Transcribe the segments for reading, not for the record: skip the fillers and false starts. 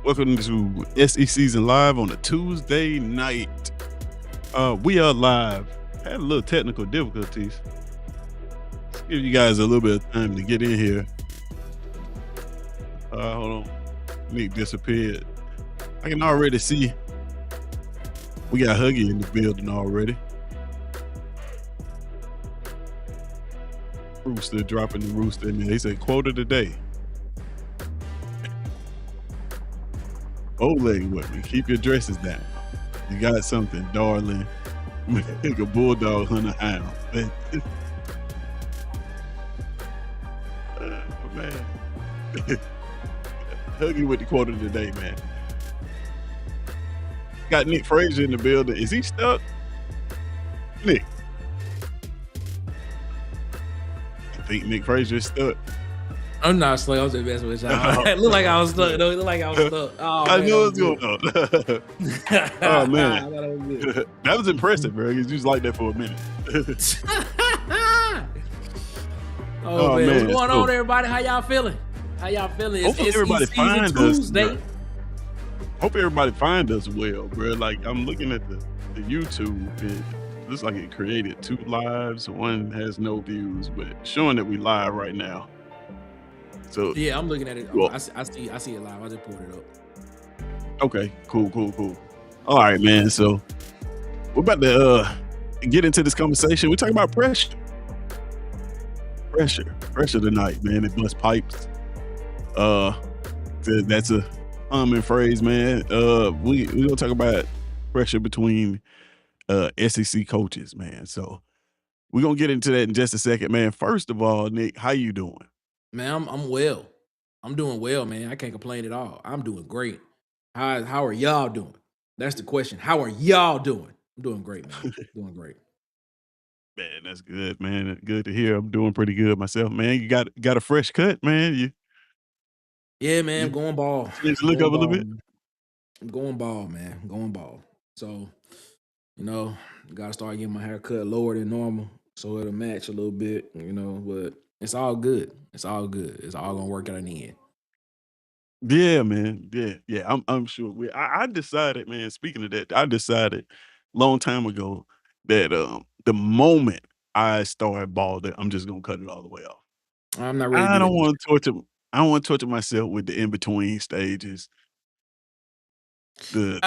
Welcome to SECZN Live on a Tuesday night. We are live. Had a little technical difficulties. Let's give you guys a little bit of time to get in here. Hold on. Nick disappeared. I can already see we got Huggy in the building already. Rooster dropping the rooster in there. He said, quote of the day. Oleg with me. Keep your dresses down. You got something, darling. Like a bulldog hunt a hound. Man. Huggy with the quote of the day, man. Got Nick Frazier in the building. Is he stuck? Nick. I think Nick Frazier is stuck. I'm not stuck. I was just messing with y'all. It looked like I was stuck. No, it looked like I was stuck. Oh, I man, knew it was going on. Oh, man. That was impressive, bro. You just like that for a minute. Oh, man. What's going on, everybody? How y'all feeling? How y'all feeling? Hope everybody find us. Hope everybody find us well, bro. Like, I'm looking at the YouTube. It looks like it created 2 lives. One has no views, but showing that we live right now. So yeah, I'm looking at it. Well, I see it live. I just pulled it up. Okay, cool. All right, man. So we're about to get into this conversation. We're talking about pressure tonight, man. It bust pipes. That's a common phrase, man. We gonna talk about pressure between SEC coaches, man. So we're gonna get into that in just a second, man. First of all, Nick, how you doing? Man, I'm well. I'm doing well, man. I can't complain at all. I'm doing great. How are y'all doing? That's the question. How are y'all doing? I'm doing great, man. Doing great. Man, that's good, man. Good to hear. I'm doing pretty good myself, man. You got a fresh cut, man. Yeah, man. I'm going ball. Change the look up a little bit. I'm going ball, man. I'm going ball. So, gotta start getting my hair cut lower than normal so it'll match a little bit, but it's all good. It's all good. It's all gonna work out in the end. Yeah, man. Yeah. I'm sure. I decided, man. Speaking of that, I decided long time ago that the moment I start balding, I'm just gonna cut it all the way off. I'm not ready. I don't want to torture. I don't want to torture myself with the in between stages. The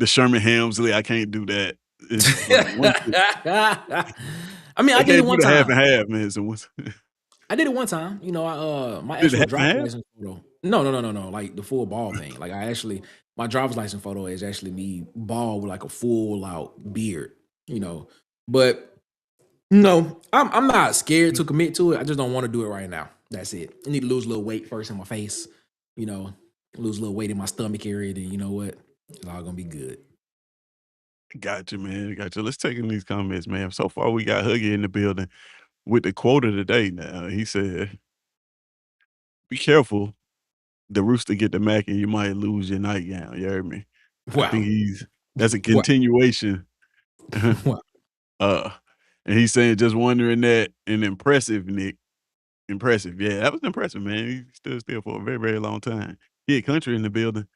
Sherman Hemsley. I can't do that. I did it one time. Half and half, man. So I did it one time. My actual driver's license photo. No. Like the full ball thing. Like my driver's license photo is actually me bald with like a full out beard. But no, I'm not scared to commit to it. I just don't want to do it right now. That's it. I need to lose a little weight first in my face. Lose a little weight in my stomach area. Then you know what? It's all gonna be good. Gotcha, man. Gotcha. Let's take in these comments, man. So far, we got Huggy in the building with the quote of the day. Now he said, "Be careful, the rooster get the mac, and you might lose your nightgown." You heard me? Wow. I think that's a continuation. Wow. And he's saying, just wondering that, and impressive, Nick. Impressive. Yeah, that was impressive, man. He stood still for a very, very long time. He had country in the building.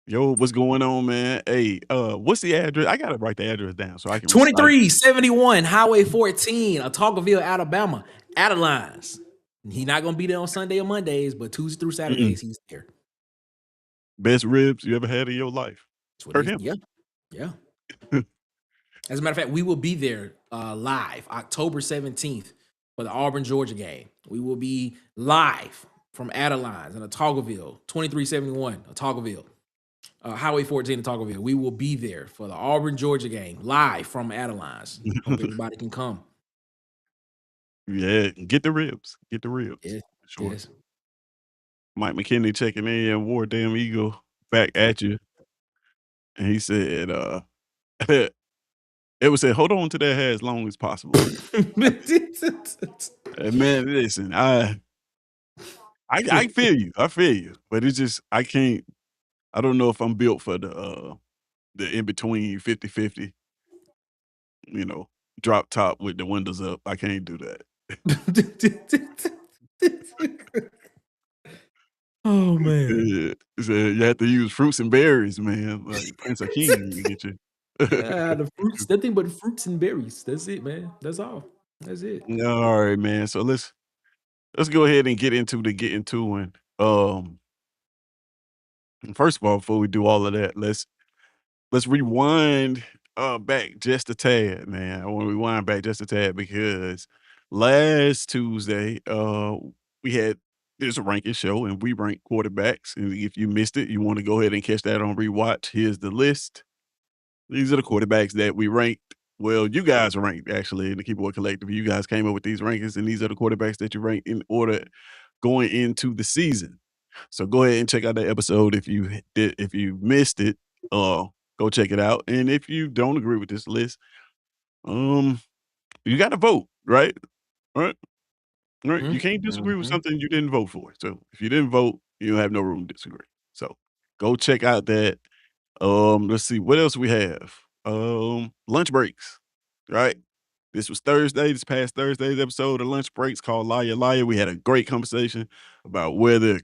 Yo, what's going on, man? Hey, what's the address? I gotta write the address down so I can 2371 Highway 14, Otagoville, Alabama. Adelines. He's not gonna be there on Sunday or Mondays, but Tuesday through Saturdays he's there. Best ribs you ever had in your life. Heard him. Yeah. As a matter of fact, we will be there live October 17th for the Auburn, Georgia game. We will be live from Adelines in Otagoville, 2371 Otagoville. Highway 14 Otagoville. We will be there for the Auburn, Georgia game, live from Adelines. Hope everybody can come. Yeah, get the ribs. Get the ribs. Yeah, sure. Yes. Mike McKinney checking in, War Damn Eagle back at you. And he said, it was said, hold on to that hair as long as possible. Man, listen, I feel you. I feel you. But it's just I don't know if I'm built for the in between 50-50, drop top with the windows up. I can't do that. Oh, man. Yeah. So you have to use fruits and berries, man, like Prince Akeem to get you. The fruits, nothing but fruits and berries. That's it, man. That's all. That's it. Alright, man, so let's go ahead and get into the getting to one. First of all, before we do all of that, let's rewind, back just a tad, man. I wanna rewind back just a tad because last Tuesday, we had this ranking show, and we ranked quarterbacks, and if you missed it, you wanna go ahead and catch that on rewatch, here's the list. These are the quarterbacks that we ranked. Well, you guys ranked actually in the Keyboard Collective. You guys came up with these rankings, and these are the quarterbacks that you ranked in order going into the season. So go ahead and check out that episode if you missed it, uh, go check it out. And if you don't agree with this list, um, you gotta vote, right? Right? Right? You Mhm, can't disagree with mhm. something you didn't vote for. So if you didn't vote, you have no room to disagree. So go check out that. Let's see what else we have. Lunch breaks, right? This was Thursday, this past Thursday's episode of Lunch Breaks called Liar Liar. We had a great conversation about whether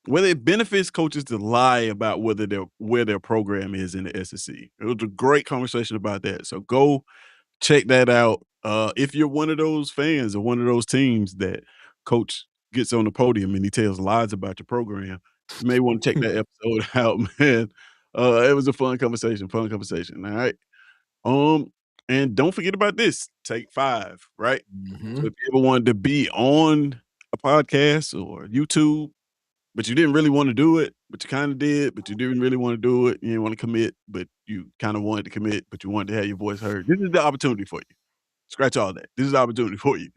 it benefits coaches to lie about where their program is in the SEC. It was a great conversation about that. So go check that out. If you're one of those fans or one of those teams that coach gets on the podium and he tells lies about your program, you may want to check that episode out, man. It was a fun conversation, fun conversation. All right. Um, and don't forget about this. Take five, right? So Mhm. if you ever wanted to be on a podcast or YouTube, but you didn't really want to do it, but you kind of did, but you didn't really want to do it. You didn't want to commit, but you kind of wanted to commit, but you wanted to have your voice heard. This is the opportunity for you. Scratch all that. This is the opportunity for you.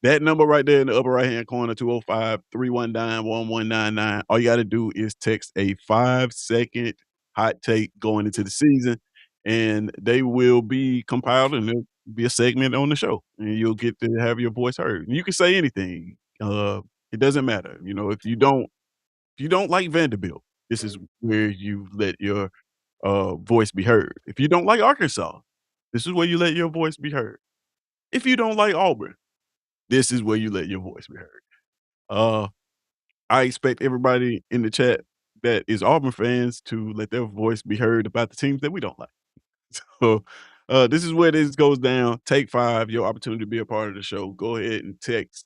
That number right there in the upper right-hand corner, 205-319-1199. All you gotta do is text a 5-second hot take going into the season, and they will be compiled, and there'll be a segment on the show, and you'll get to have your voice heard. You can say anything. It doesn't matter. You know, if you don't like Vanderbilt, this is where you let your, voice be heard. If you don't like Arkansas, this is where you let your voice be heard. If you don't like Auburn, this is where you let your voice be heard. Uh, I expect everybody in the chat that is Auburn fans to let their voice be heard about the teams that we don't like. So, this is where this goes down. Take 5, your opportunity to be a part of the show. Go ahead and text,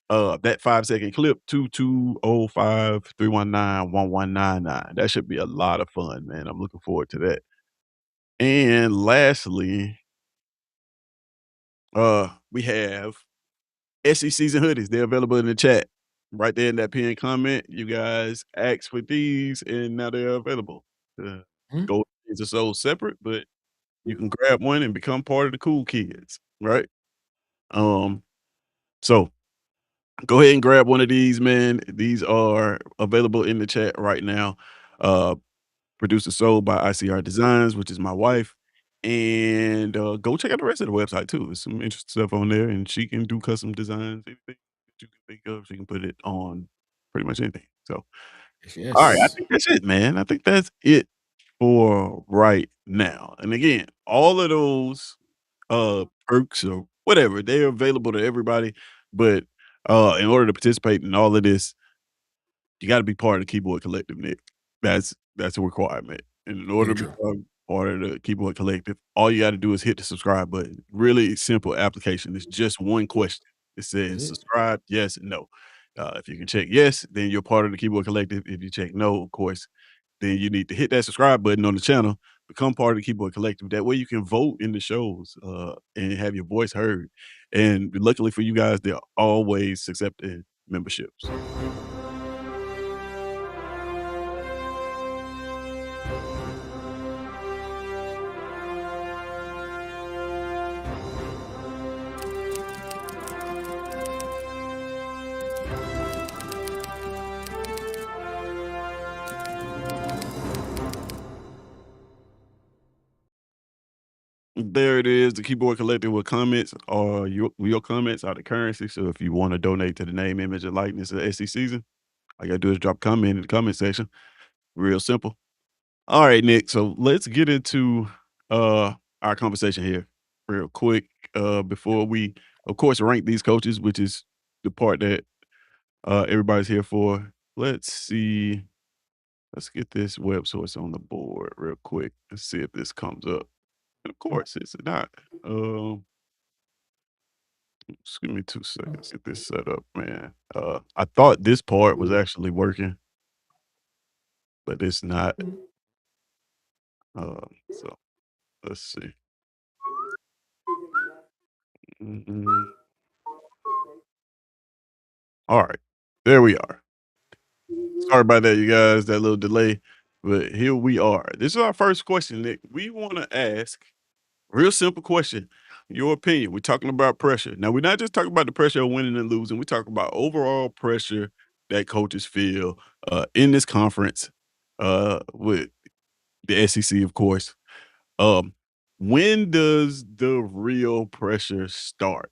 that 5-second clip to 205-319-1199. That should be a lot of fun, man. I'm looking forward to that. And lastly, we have SECZN hoodies. They're available in the chat. Right there in that pinned comment, you guys asked for these, and now they're available. The Mhm. gold is are sold separate, but you can grab one and become part of the cool kids, right? Um, so go ahead and grab one of these, man. These are available in the chat right now. Uh, Produced and sold by ICR Designs, which is my wife. And go check out the rest of the website too. There's some interesting stuff on there, and she can do custom designs, anything that you can think of. She can put it on pretty much anything. So, Yes, all right, I yes. think that's it, man. I think that's it for right now. And again, all of those perks or whatever, they're available to everybody. But in order to participate in all of this, you gotta be part of the Keyboard Collective, Nick. That's a requirement. And in order Very to true. become part of the Keyboard Collective, all you gotta do is hit the subscribe button. Really simple application. It's just one question. It That's says, it. "Subscribe, yes and no." If you can check yes, then you're part of the Keyboard Collective. If you check no, of course, then you need to hit that subscribe button on the channel, become part of the Keyboard Collective. That way you can vote in the shows, and have your voice heard. And luckily for you guys, they're always accepting memberships. There it is, the Keyboard Collective with comments or your comments are the currency. So if you want to donate to the name, image, and likeness of SC Season, all you gotta do is drop a comment in the comment section. Real simple. All right, Nick. So let's get into our conversation here real quick. Before we of course rank these coaches, which is the part that everybody's here for. Let's see. Let's get this web source on the board real quick. Let's see if this comes up. And of course, it's not. Um, just give me 2 seconds. Get this set up, man. I thought this part was actually working, but it's not. So let's see. Mhm. All right, there we are. Sorry about that, you guys. That little delay, but here we are. This is our first question, Nick. We want to ask real simple question. Your opinion. We're talking about pressure. Now, we're not just talking about the pressure of winning and losing. We're talking about overall pressure that coaches feel in this conference with the SEC, of course. Um, when does the real pressure start?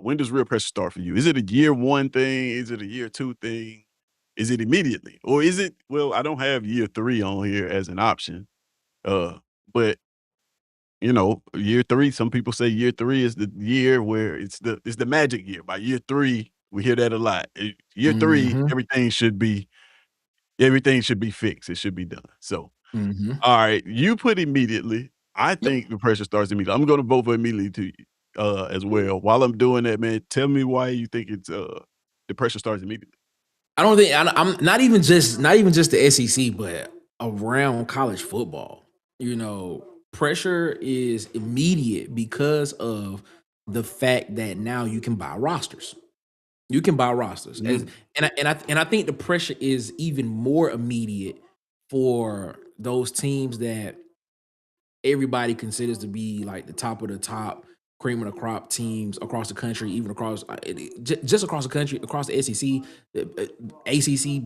When does real pressure start for you? Is it a year one thing? Is it a year two thing? Is it immediately? Or is it, well, I don't have year three on here as an option. But year three, some people say year three is the year where it's the magic year. By year three, we hear that a lot. Year three, Mhm. everything should be fixed. It should be done. So, Mhm. all right, you put immediately. I Yep. think the pressure starts immediately. I'm gonna vote for immediately to as well. While I'm doing that, man, tell me why you think it's the pressure starts immediately. I don't think I'm not even just the SEC, but around college football. You know, pressure is immediate because of the fact that now you can buy rosters. You can buy rosters, as Mm, and I think the pressure is even more immediate for those teams that everybody considers to be like the top of the top, cream of the crop teams across the country, even across just across the country, across the SEC, ACC,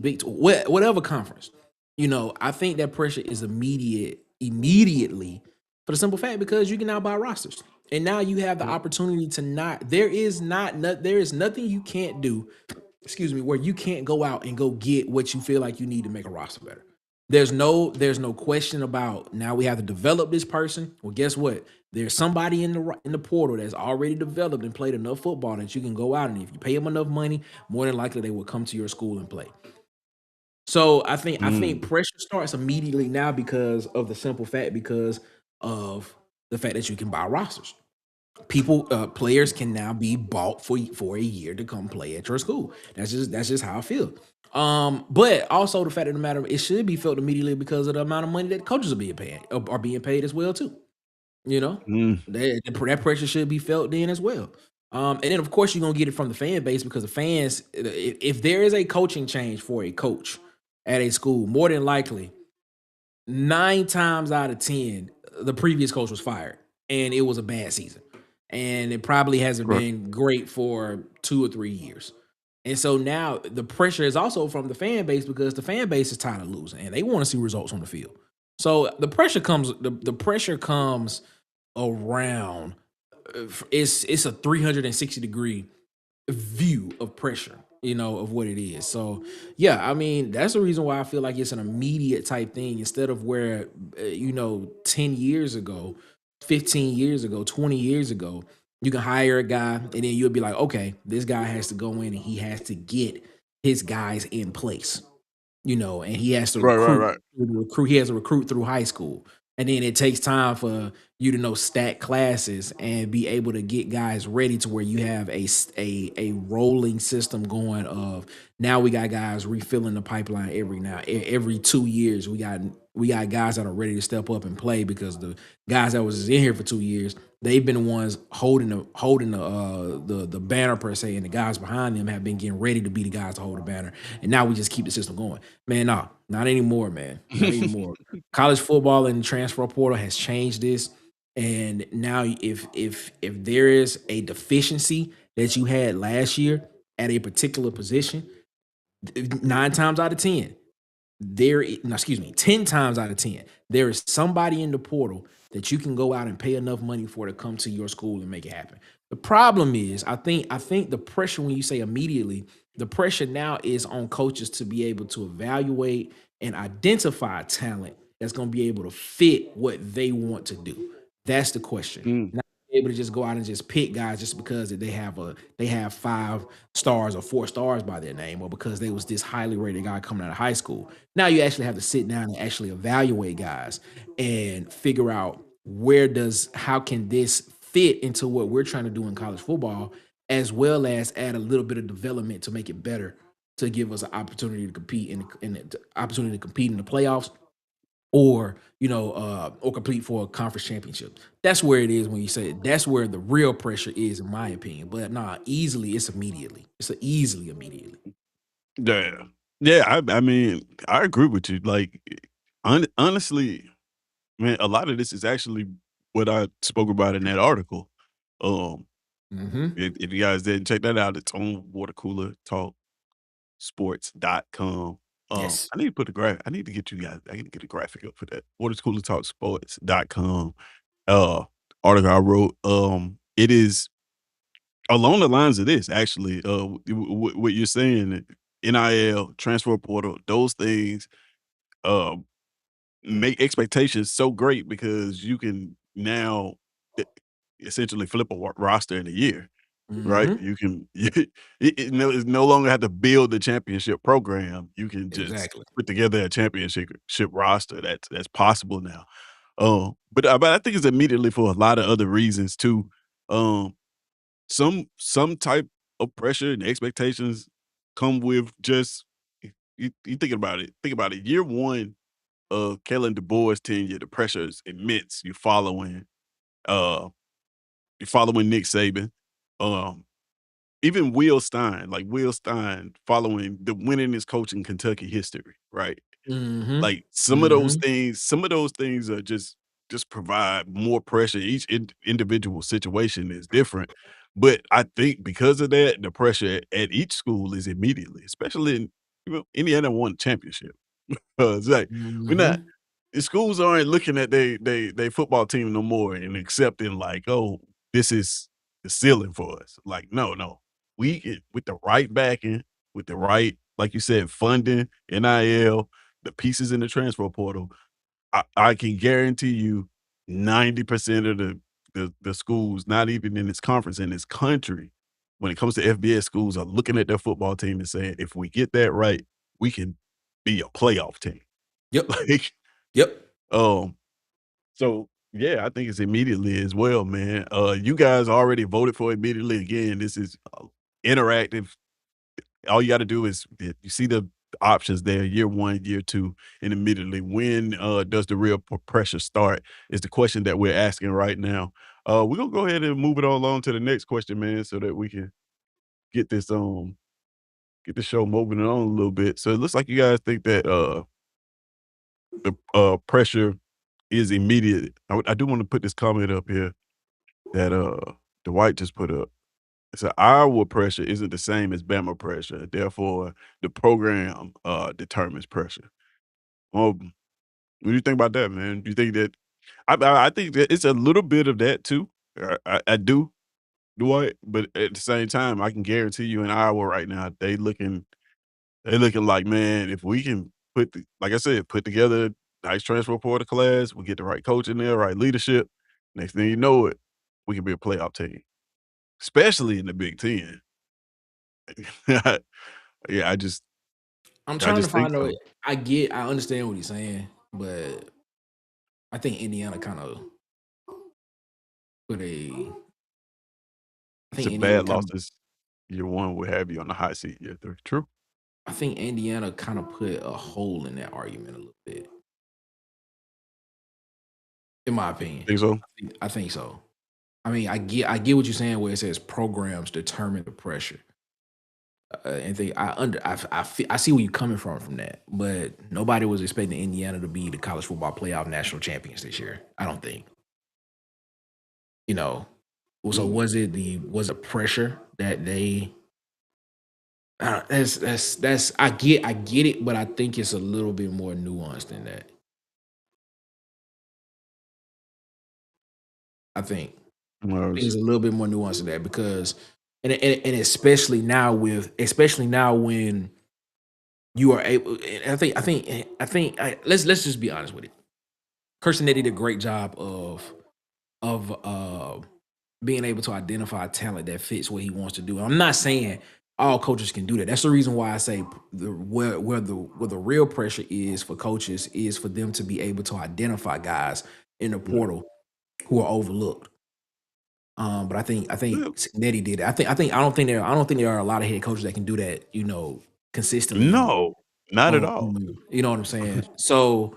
whatever conference. You know, I think that pressure is immediately for the simple fact because you can now buy rosters, and now you have the mm, opportunity to not. There is nothing you can't do, excuse me, where you can't go out and go get what you feel like you need to make a roster better. There's no question about now we have to develop this person. Well, guess what? There's somebody in the portal that's already developed and played enough football that you can go out, and if you pay them enough money, more than likely they will come to your school and play. So I think mm, pressure starts immediately now because of the simple fact because of the fact that you can buy rosters. Players can now be bought for a year to come play at your school. That's just how I feel. But also the fact of the matter, it should be felt immediately because of the amount of money that coaches are being paid as well too. You know, mm. that pressure should be felt then as well. And then of course you're gonna get it from the fan base because the fans, if there is a coaching change for a coach at a school, more than likely 9 times out of 10, the previous coach was fired and it was a bad season. And it probably hasn't Right. been great for 2 or 3 years. And so now the pressure is also from the fan base because the fan base is tired of losing and they want to see results on the field. So the pressure comes around it's a 360-degree view of pressure, of what it is. So, yeah, I mean, that's the reason why I feel like it's an immediate type thing instead of where, 10 years ago, 15 years ago, 20 years ago, you can hire a guy and then you'll be like, okay, this guy has to go in and he has to get his guys in place, and he has to Right, right, right. he has to recruit through high school. And then it takes time for you to know stack classes and be able to get guys ready to where you have a rolling system going of now we got guys refilling the pipeline every 2 years. We got guys that are ready to step up and play because the guys that was in here for 2 years, they've been the ones holding the banner per se, and the guys behind them have been getting ready to be the guys to hold the banner. And now we just keep the system going. Man, no, not anymore, man. Not anymore. College football and the transfer portal has changed this. And now if there is a deficiency that you had last year at a particular position, 9 times out of 10, no, excuse me, 10 times out of 10, there is somebody in the portal that you can go out and pay enough money for to come to your school and make it happen. The problem is, I think the pressure when you say immediately, the pressure now is on coaches to be able to evaluate and identify talent that's going to be able to fit what they want to do. That's the question. Mm. Not able to just go out and just pick guys just because they have 5 stars or 4 stars by their name, or because they was this highly rated guy coming out of high school. Now you actually have to sit down and actually evaluate guys and figure out how can this fit into what we're trying to do in college football, as well as add a little bit of development to make it better, to give us an opportunity to compete opportunity to compete in the playoffs, or or complete for a conference championship. That's where it is when you say it. That's where the real pressure is, in my opinion. But nah, easily it's immediately. It's a easily immediately. Yeah. Yeah, I mean, I agree with you. Like, honestly, man, a lot of this is actually what I spoke about in that article. Um, Mm-hmm. if you guys didn't check that out, it's on watercoolertalksports.com. Yes. I need to put a graph. I need to get you guys. I need to get a graphic up for that. Watercoolertalksports.com. Uh, article I wrote. It is along the lines of this actually. What you're saying, NIL, transfer portal, those things. Um, make expectations so great because you can now e essentially flip a roster in a year, right? Mm-hmm. You can it's no longer have to build the championship program. You can just Exactly. put together a championship roster that's possible now. But I think it's immediately for a lot of other reasons too. Um, some type of pressure and expectations come with just you thinking about it. Think about it. Year one of Kellen DeBoer's tenure, the pressure is immense. Uh, you're following Nick Saban. Um, even Will Stein following the winningest coach in Kentucky history, right? Mm-hmm. Like Mm-hmm. some of those things are just provide more pressure. Each individual situation is different. But I think because of that, the pressure at each school is immediately, especially in Indiana won the championship. It's like we're not Mm-hmm. the schools aren't looking at they football team no more and accepting like, "Oh, this is the ceiling for us." Like, no, no. We can with the right backing, with the right, like you said, funding, NIL, the pieces in the transfer portal, I can guarantee you 90% of the schools, not even in this conference, in this country, when it comes to FBS schools, are looking at their football team and saying, "If we get that right, we can be a playoff team." Yep. Like, Yep. um, so yeah, I think it's immediately as well, man. You guys already voted for immediately. Again, this is interactive. All you got to do is you see the options there, year one, year two, and immediately when does the real pressure start? Is the question that we're asking right now. We're gonna go ahead and move it on along to the next question, man, so that we can get this get the show moving on a little bit. So it looks like you guys think that the pressure is immediate. I do want to put this comment up here that Dwight just put up. It said Iowa pressure isn't the same as Bama pressure. Therefore, the program determines pressure. Well, what do you think about that, man? Do you think that I think that it's a little bit of that too. I do, Dwight, but at the same time, I can guarantee you in Iowa right now, they looking like, man, if we can like I said, put together a nice transfer portal class, we get the right coach in there, right leadership. Next thing you know it, we can be a playoff team, especially in the Big Ten. Yeah, I'm I trying to just think find a way. so. I understand what he's saying, but I think Indiana kind of put a I It's a think Indiana bad kind of losses. Year one will have you on the hot seat. Year three, true. I think Indiana kind of put a hole in that argument a little bit, in my opinion. Think so? I think so. I mean, I get what you're saying where it says programs determine the pressure. And think I see where you're coming from that, but nobody was expecting Indiana to be the college football playoff national champions this year. I don't think. You know, so Mm, was it pressure that they that's I get it, but I think it's a little bit more nuanced than that. I think. I think was it's a little bit more nuanced than that because and especially now when you are able. And let's just be honest with it. Kirsten, they did a great job of being able to identify talent that fits what he wants to do. I'm not saying all coaches can do that. That's the reason why I say where the real pressure is for coaches is for them to be able to identify guys in the Yeah. portal who are overlooked. But I think Well, Nettie did it. I don't think there are a lot of head coaches that can do that, consistently. no, not at all. You know what I'm saying? So,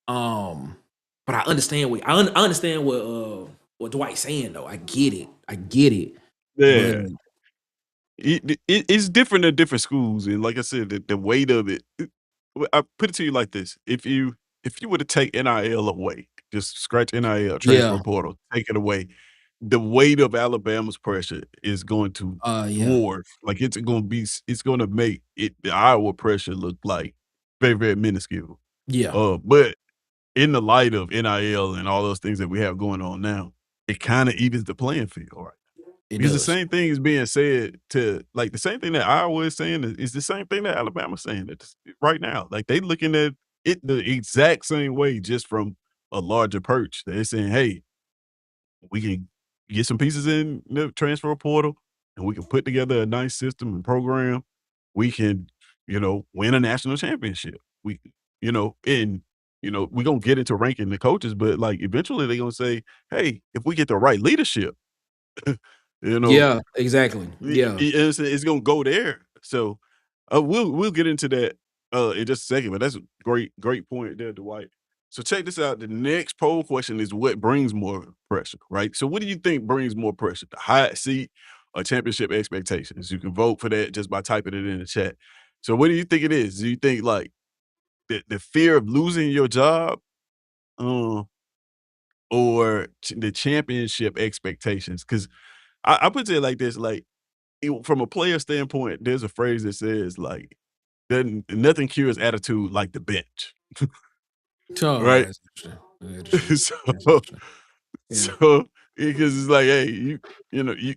um, but I understand I understand what Dwight's saying though. I get it. But Yeah. It's different at different schools, and like I said, the weight of well, I put it to you like this: if you were to take NIL away, just scratch NIL, yeah, transfer portal, take it away, the weight of Alabama's pressure is going to yeah, dwarf. Like it's going to make the Iowa pressure look like very very minuscule. yeah, But in the light of NIL and all those things that we have going on now, it kind of evens the playing field, right? it Because the does. same thing is being said to like, the same thing that Iowa is saying is the same thing that Alabama's saying it's right now. Like, they looking at it the exact same way just from a larger perch. They're saying, "Hey, we can get some pieces in the transfer portal, and we can put together a nice system and program. We can, win a national championship. We and, we're gonna get into ranking the coaches, but, like, eventually they're gonna say, 'Hey, if we get the right leadership,' you know, Yeah, exactly. Yeah. it's gonna go there. So, we'll get into that, in just a second, but that's a great point there, Dwight. So check this out. The next poll question is what brings more pressure, right? So what do you think brings more pressure? The hot seat or championship expectations? You can vote for that just by typing it in the chat. So what do you think it is? Do you think like the fear of losing your job, uh, or the championship expectations? Because I put it like this, like from a player standpoint, there's a phrase that says like, nothing cures attitude like the bench, Oh, right? that's interesting. That's interesting. so, That's interesting. Yeah. so because it's like, hey,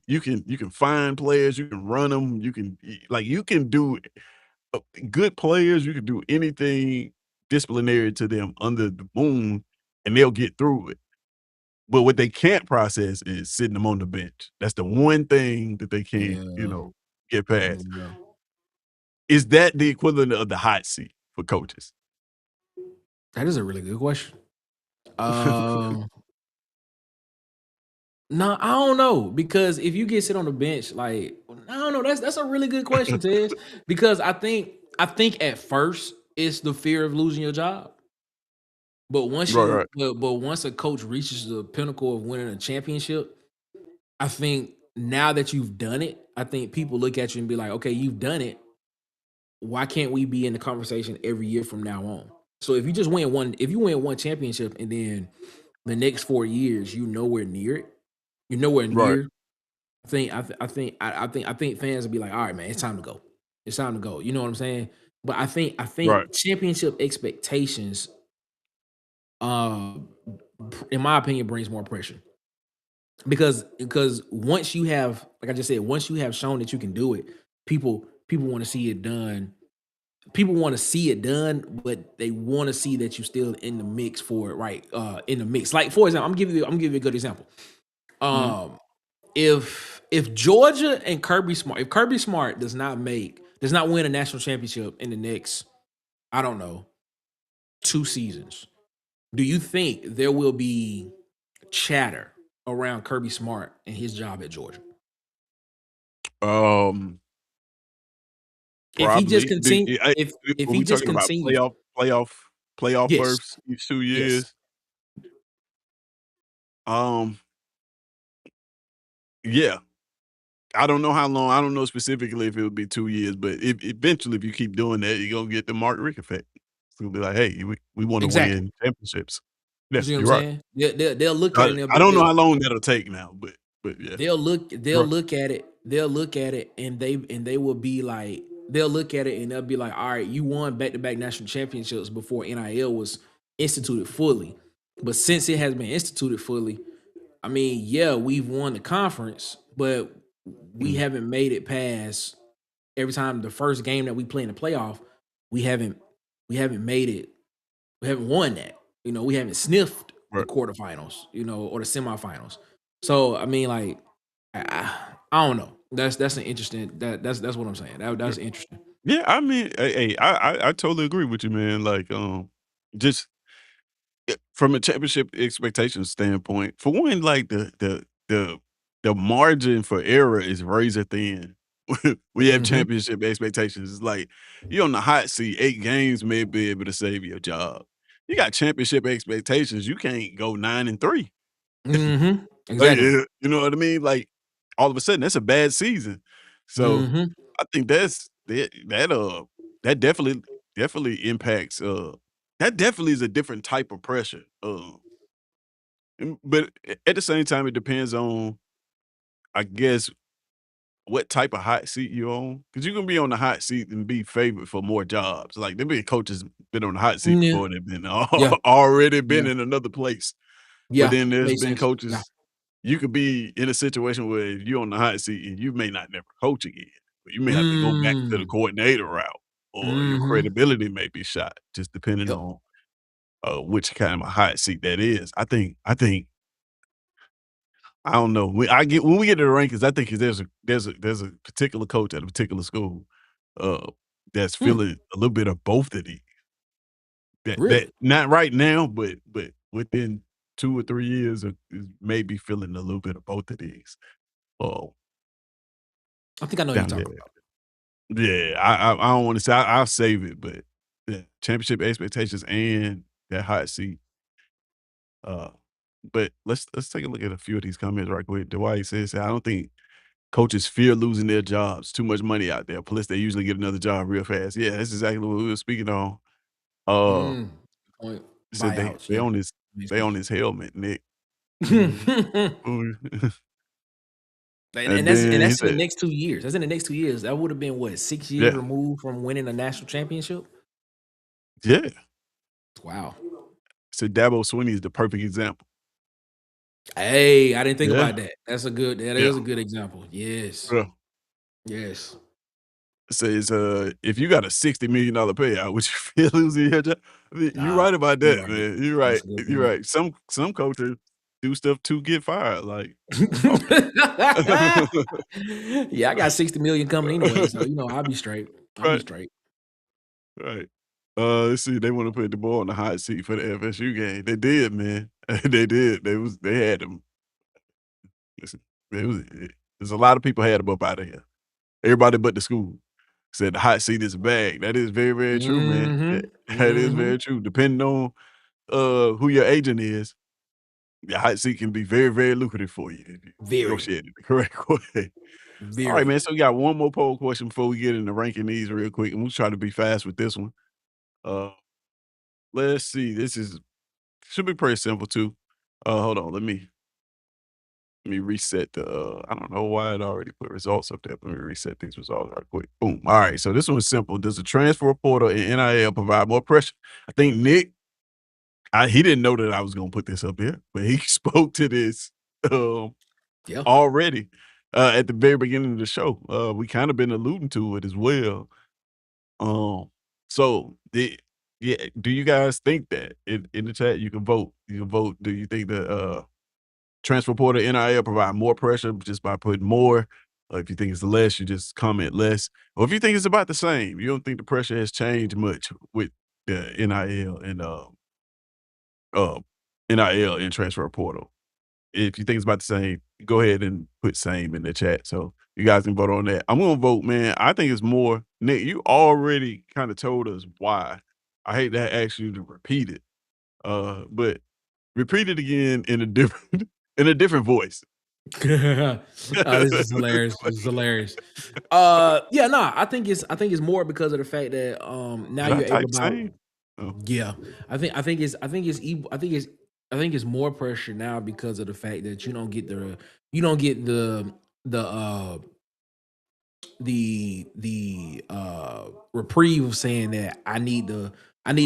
you can find players, you can run them, you can do uh, good players, you can do anything disciplinary to them under the moon, and they'll get through it. But what they can't process is sitting them on the bench. That's the one thing that they can't, Yeah. get past. Yeah. Is that the equivalent of the hot seat for coaches? That is a really good question. Um, no, I don't know because if you get sit on the bench, like I don't know, that's a really good question, Tez. Because I think at first it's the fear of losing your job, but Right, right, but once a coach reaches the pinnacle of winning a championship, I think now that you've done it, I think people look at you and be like, okay, you've done it. Why can't we be in the conversation every year from now on? So if you win one championship and then the next 4 years you're nowhere near it, you're nowhere right, near. I think fans will be like, all right, man, it's time to go. It's time to go. You know what I'm saying? But I think right. championship expectations, in my opinion, brings more pressure because once you have, like I just said, once you have shown that you can do it, people want to see it done. People want to see it done, but they want to see that you're still in the mix for it, right? In the mix. Like for example, I'm giving you a good example. Mhm. Um, if Georgia and Kirby Smart, if Kirby Smart does not win a national championship in the next, I don't know, 2 seasons, do you think there will be chatter around Kirby Smart and his job at Georgia? Um, If he just probably. continue, if Are he we just talking about continues, playoff yes, berths each 2 yes, years? Um, yeah. I don't know how long. I don't know specifically if it would be 2 years, but if eventually, if you keep doing that, you're gonna get the Mark Richt effect. It's gonna be like, "Hey, we wanna exactly. win championships." Yeah, You see what I'm you're right. saying? They'll look at it I and I don't know how long that'll take now, but yeah. they'll Right. look at it and they will be like they'll look at it and they'll be like, all right, you won back-to-back national championships before NIL was instituted fully, but since it has been instituted fully, I mean, yeah, we've won the conference, but we Mm, haven't made it past every time the first game that we play in the playoff, we haven't made it, we haven't won that. We haven't sniffed the right. quarterfinals, or the semifinals. So I mean, like I don't know. That's an interesting. That's what I'm saying. That's interesting. Yeah, I mean, I totally agree with you, man. Like, just from a championship expectation standpoint, for one, like the margin for error is razor thin. When you have Hmm. championship expectations, it's like you're on the hot seat. 8 games may be able to save your job. You got championship expectations. You can't go 9-3. Hmm. Like, Exactly. you know what I mean? Like, all of a sudden, that's a bad season. So, Hmm. I think that definitely impacts, that definitely is a different type of pressure, but at the same time, it depends on, I guess, what type of hot seat you're on, because you can be on the hot seat and be favored for more jobs. Like, there been coaches been on the hot seat Yeah. before they've been Yeah. already been Yeah. in another place. But Yeah. then there's Makes been sense. Yeah. coaches you could be in a situation where you're on the hot seat and you may not never coach again, but you may have to go back to the Mm. coordinator route, or your Hmm. credibility may be shot, just depending Yep. on, which kind of hot seat that is. I don't know. When we get to the rankings, I think there's a particular coach at a particular school, uh, that's Hmm. feeling a little bit of both of these. That Really? not right now, but within 2 or 3 years is maybe feeling a little bit of both of these. Oh, I think I know who you're down talking there. about. Yeah, I don't wanna say I'll save it, but yeah, championship expectations and that hot seat. Uh, but let's take a look at a few of these comments right quick. Dwight says, "I don't think coaches fear losing their jobs. Too much money out there. Plus, they usually get another job real fast." Yeah, that's exactly what we were speaking on. Uh, Mm. Good point. he said they Buyouts. they Yeah. on his Makes they on sense. his helmet, Nick. Mhm. Mhm. And And then he that's in the said, next 2 years. That's in the next 2 years. That would have been what, 6 years "Yeah, removed from winning a national championship. yeah." Wow. So Dabo Swinney is the perfect example. Hey, I didn't think Yeah, about that. That yeah, is a good example. Yes. yeah. Yes. Says, if you got a $60 million payout, would you feel losing your job? I mean, you're Nah, right about you're that, right. man. You're That's right. a good You're point. right. Some coaches do stuff to get fired. Like, okay. Yeah, I got 60 million coming anyway, so I'll be straight. I'll be Right, straight. right. Let's see. They want to put the ball on the hot seat for the FSU game. They did, man. They did. They had them. Listen, there's a lot of people had them up out of here. Everybody but the school said the hot seat is a bag. That is very, very true, man. Mhm. That is Mhm. very true. Depending on who your agent is, your hot seat can be very, very lucrative for you if you Very. negotiate it the correct way. All right, Very. man. So we got one more poll question before we get into ranking these real quick, and we'll try to be fast with this one. Uh, let's see. This is should be pretty simple too. Hold on. Let me reset the. I don't know why it already put results up there. Let me reset these results right quick. Boom. All right. So this one's simple. Does the transfer portal and NIL provide more pressure? I think Nick. He didn't know that I was gonna put this up here, but he spoke to this. Um, Yeah. Already, at the very beginning of the show. We kinda been alluding to it as well. Um, so do you guys think that in the chat you can vote? You can vote. Do you think the transfer portal NIL provide more pressure just by putting more? Or if you think it's less, you just comment less. Or if you think it's about the same, you don't think the pressure has changed much with the uh, NIL and transfer portal. If you think it's about the same, go ahead and put same in the chat so you guys can vote on that. I'm gonna vote, man. I think it's more. Nick, you already kind of told us why. I hate to ask you to repeat it, but repeat it again in a different in a different voice. Oh, this is hilarious. This is hilarious. Yeah, nah, I think it's more because of the fact that now Did I you're able type about same? Oh, yeah. I think it's more pressure now because of the fact that you don't get the reprieve of saying that I need to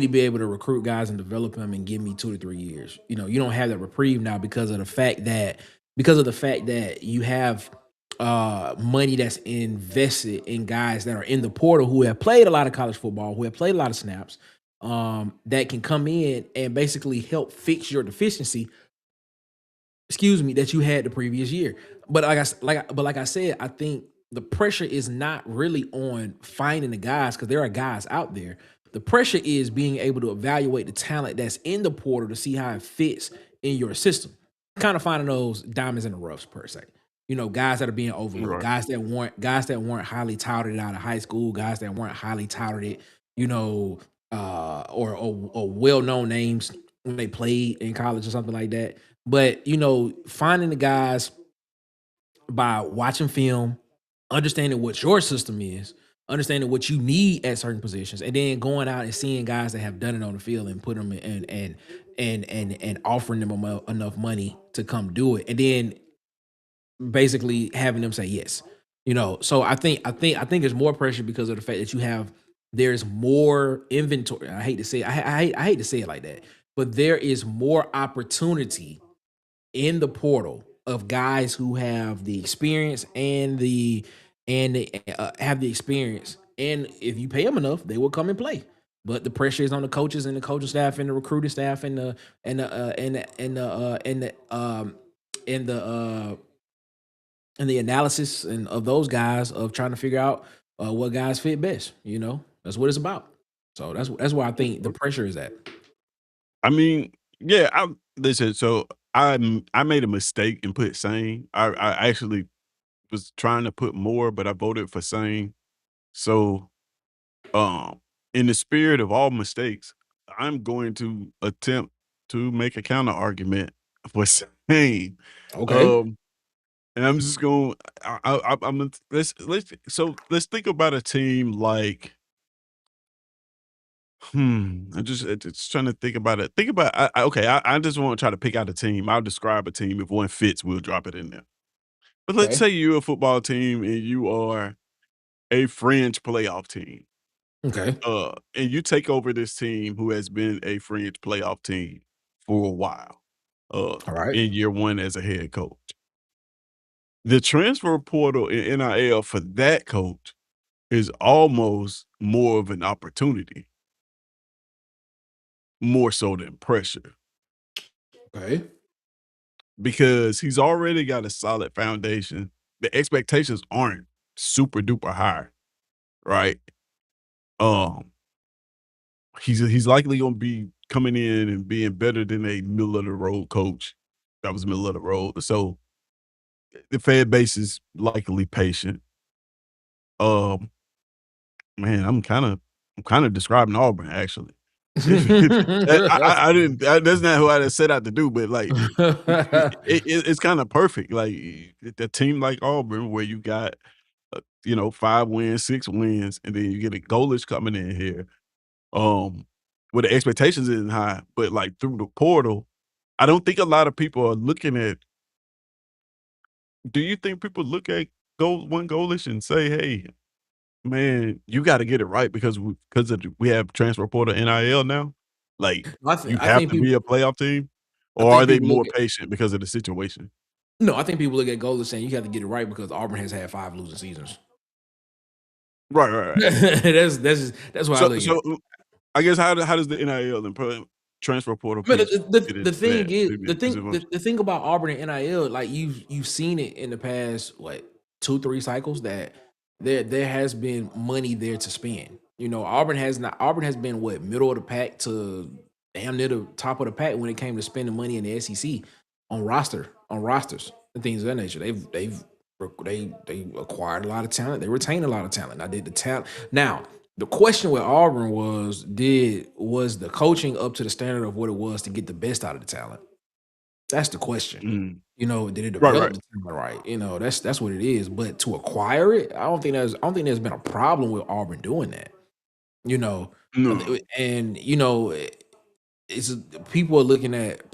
be able to recruit guys and develop them and give me 2 to 3 years. You don't have that reprieve now because of the fact that you have money that's invested in guys that are in the portal who have played a lot of college football, who have played a lot of snaps, that can come in and basically help fix your deficiency excuse me, that you had the previous year. But like I said, I think the pressure is not really on finding the guys because there are guys out there. The pressure is being able to evaluate the talent that's in the portal to see how it fits in your system. Kind of finding those diamonds in the roughs per se. You know, guys that are being overlooked, Right. guys that weren't highly touted out of high school, guys that weren't highly touted, you know, or well known names when they played in college or something like that. But you know, finding the guys by watching film, understanding what your system is, understanding what you need at certain positions, and then going out and seeing guys that have done it on the field and put them in and offering them enough money to come do it, and then basically having them say yes. You know, so I think there's more pressure because of the fact that you have there's more inventory. I hate to say it, I hate to say it like that, but there is more opportunity in the portal of guys who have the experience and have the experience, and if you pay them enough, they will come and play. But the pressure is on the coaches and the coaching staff and the recruiting staff and the and the and the and the and the analysis and of those guys of trying to figure out what guys fit best. You know, that's what it's about. So that's why I think the pressure is at. I mean, yeah, I listen, so I made a mistake and put sane. I actually was trying to put more, but I voted for sane. So, um, in the spirit of all mistakes, I'm going to attempt to make a counter argument for sane. Okay. Um, and I'm just going. I'm gonna, let's think about a team like. I'm just trying to think about it. Think about okay. I just want to try to pick out a team. I'll describe a team. If one fits, we'll drop it in there. But let's Okay. say you're a football team and you are a fringe playoff team. Okay. And you take over this team who has been a fringe playoff team for a while. All right. In year one as a head coach. The transfer portal in NIL for that coach is almost more of an opportunity, more so than pressure, Okay. because he's already got a solid foundation. The expectations aren't super duper high, right? Um, he's likely gonna be coming in and being better than a middle of the road coach that was middle of the road. So the fan base is likely patient. Um, man, I'm kind of describing Auburn actually. I didn't. That's not who I set out to do, but like it's kind of perfect. Like a team like Auburn, where you got 5 wins, 6 wins, and then you get a goalish coming in here. Where the expectations isn't high, but like through the portal, I don't think a lot of people are looking at. Do you think people look at one goalish and say, "Hey, man, you gotta get it right because we have transfer portal NIL now. Like, you I have think to be people a playoff team, I or are think they people look more at patient because of the situation?" no, I think people look at goals as saying you have to get it right because Auburn has had 5 losing seasons. Right, right, right. That's what I look at. I guess how does the NIL and transfer portal But piece fit the into thing that? is, Maybe is it the thing about Auburn and NIL, like you've seen it in the past, what 2 3 cycles that there has been money there to spend. You know, Auburn has not. Auburn has been what middle of the pack to damn near the top of the pack when it came to spending money in the SEC on rosters and things of that nature. They acquired a lot of talent. They retained a lot of talent. I did the talent now. The question with Auburn was the coaching up to the standard of what it was to get the best out of the talent? That's the question. Mm. You know, did it Right, develop right. the talent right? You know, that's what it is. But to acquire it, I don't think there's been a problem with Auburn doing that. You know, No. and you know, it's people are looking at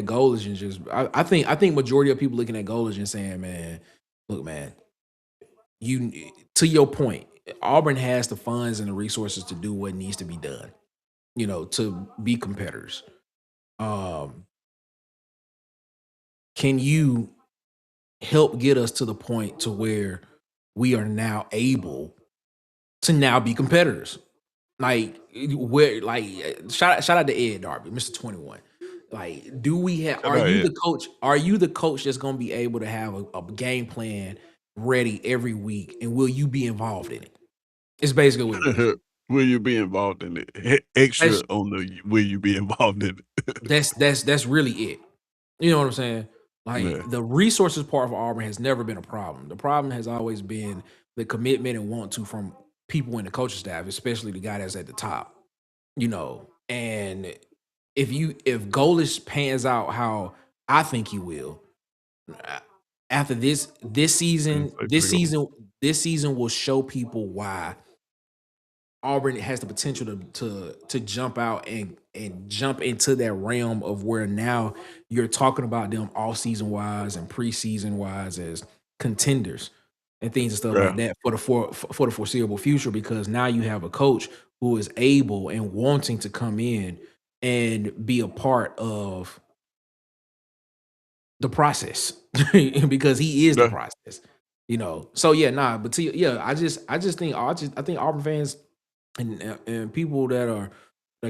goals and just I think majority of people looking at goals and saying, man, look, man, you to your point, Auburn has the funds and the resources to do what needs to be done, you know, to be competitors. Um, can you help get us to the point to where we are now able to now be competitors? Like where like shout out to Ed Darby, Mr. 21. Like, do we have? Shout out Ed. Are you the coach that's going to be able to have a game plan ready every week, and will you be involved in it? It's basically what it is. Will you be involved in it? That's Extra on the will you be involved in it? that's really it. You know what I'm saying? Like Yeah, the resources part of Auburn has never been a problem. The problem has always been the commitment and want to from people in the coaching staff, especially the guy that's at the top. You know, and if Golish pans out how I think he will, after this Penn season, State pretty good. this season will show people why Auburn has the potential to jump out and jump into that realm of where now you're talking about them all season wise and preseason wise as contenders and things and stuff Yeah, like that for the foreseeable future, because now you have a coach who is able and wanting to come in and be a part of the process because he is the yeah, process, you know. So yeah, nah, but yeah, I think Auburn fans and people that are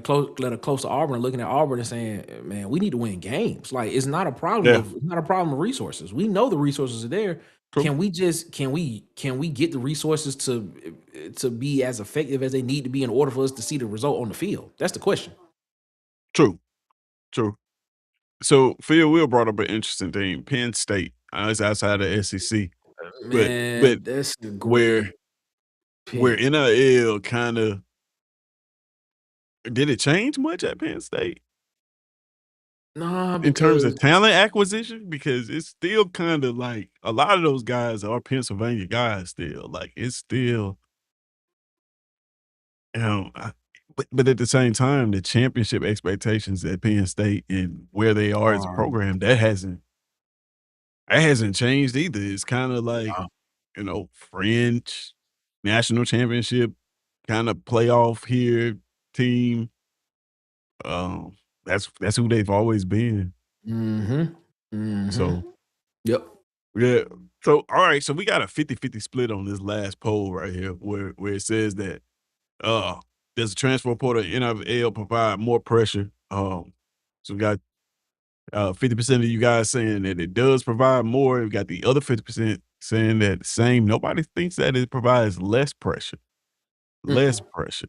close to Auburn are looking at Auburn and saying, "Man, we need to win games." Like yeah, it's not a problem of resources. We know the resources are there. true, Can we get the resources to be as effective as they need to be in order for us to see the result on the field? That's the question. true, true. So Phil Will brought up an interesting thing. Penn State, it's outside of SEC, but Man, that's a where great where pick. NIL kind of did it change much at Penn State Nah, in terms of because talent acquisition? Because it's still kind of like a lot of those guys are Pennsylvania guys still. Like it's still, you know, but at the same time, the championship expectations at Penn State and where they are as a are program that hasn't changed either. It's kind of like, French national championship kind of playoff here team. Um, that's who they've always been. mhm. So Mhm. Yep. yeah. So all right, so we got a 50-50 split on this last poll right here where it says that uh does the transfer portal NIL provide more pressure? So we got 50% of you guys saying that it does provide more. We got the other 50% saying that the same. Nobody thinks that it provides less pressure. Less Mm-mm. pressure.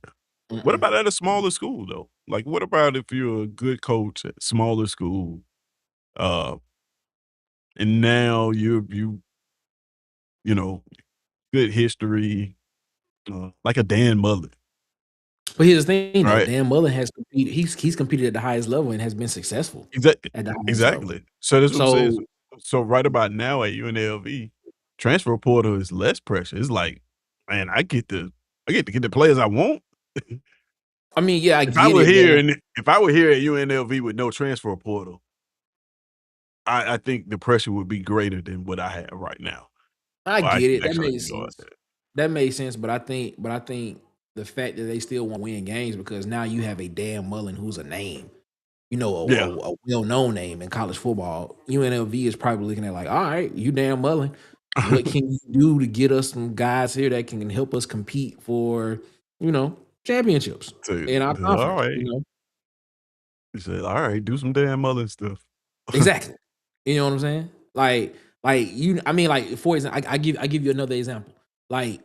What Mm-mm. about at a smaller school though? Like, what about if you're a good coach at a smaller school, uh, and now you know good history, like a Dan Mullen, But here's the thing though, right? Dan Mullen has competed. He's competed at the highest level and has been successful Exactly, at the highest level. exactly. So that's what I'm saying. So So right about now at UNLV, transfer portal is less pressure. It's like, man, I get to get the players I want. I mean, yeah, I If I get were it, but here and if I were here at UNLV with no transfer portal, I think the pressure would be greater than what I have right now. I Well, I get can it. That actually makes go out sense. there. That made sense. But I think the fact that they still want to win games because now you have a Dan Mullen who's a name, you know, Yeah. a well-known name in college football. UNLV is probably looking at like, all right, you Dan Mullen. What can you do to get us some guys here that can help us compete for, you know, championships So, in our all conference? right. You know, He said, "All right, do some damn Mullen stuff." exactly. You know what I'm saying? Like you. I mean, like for example, I give you another example. Like,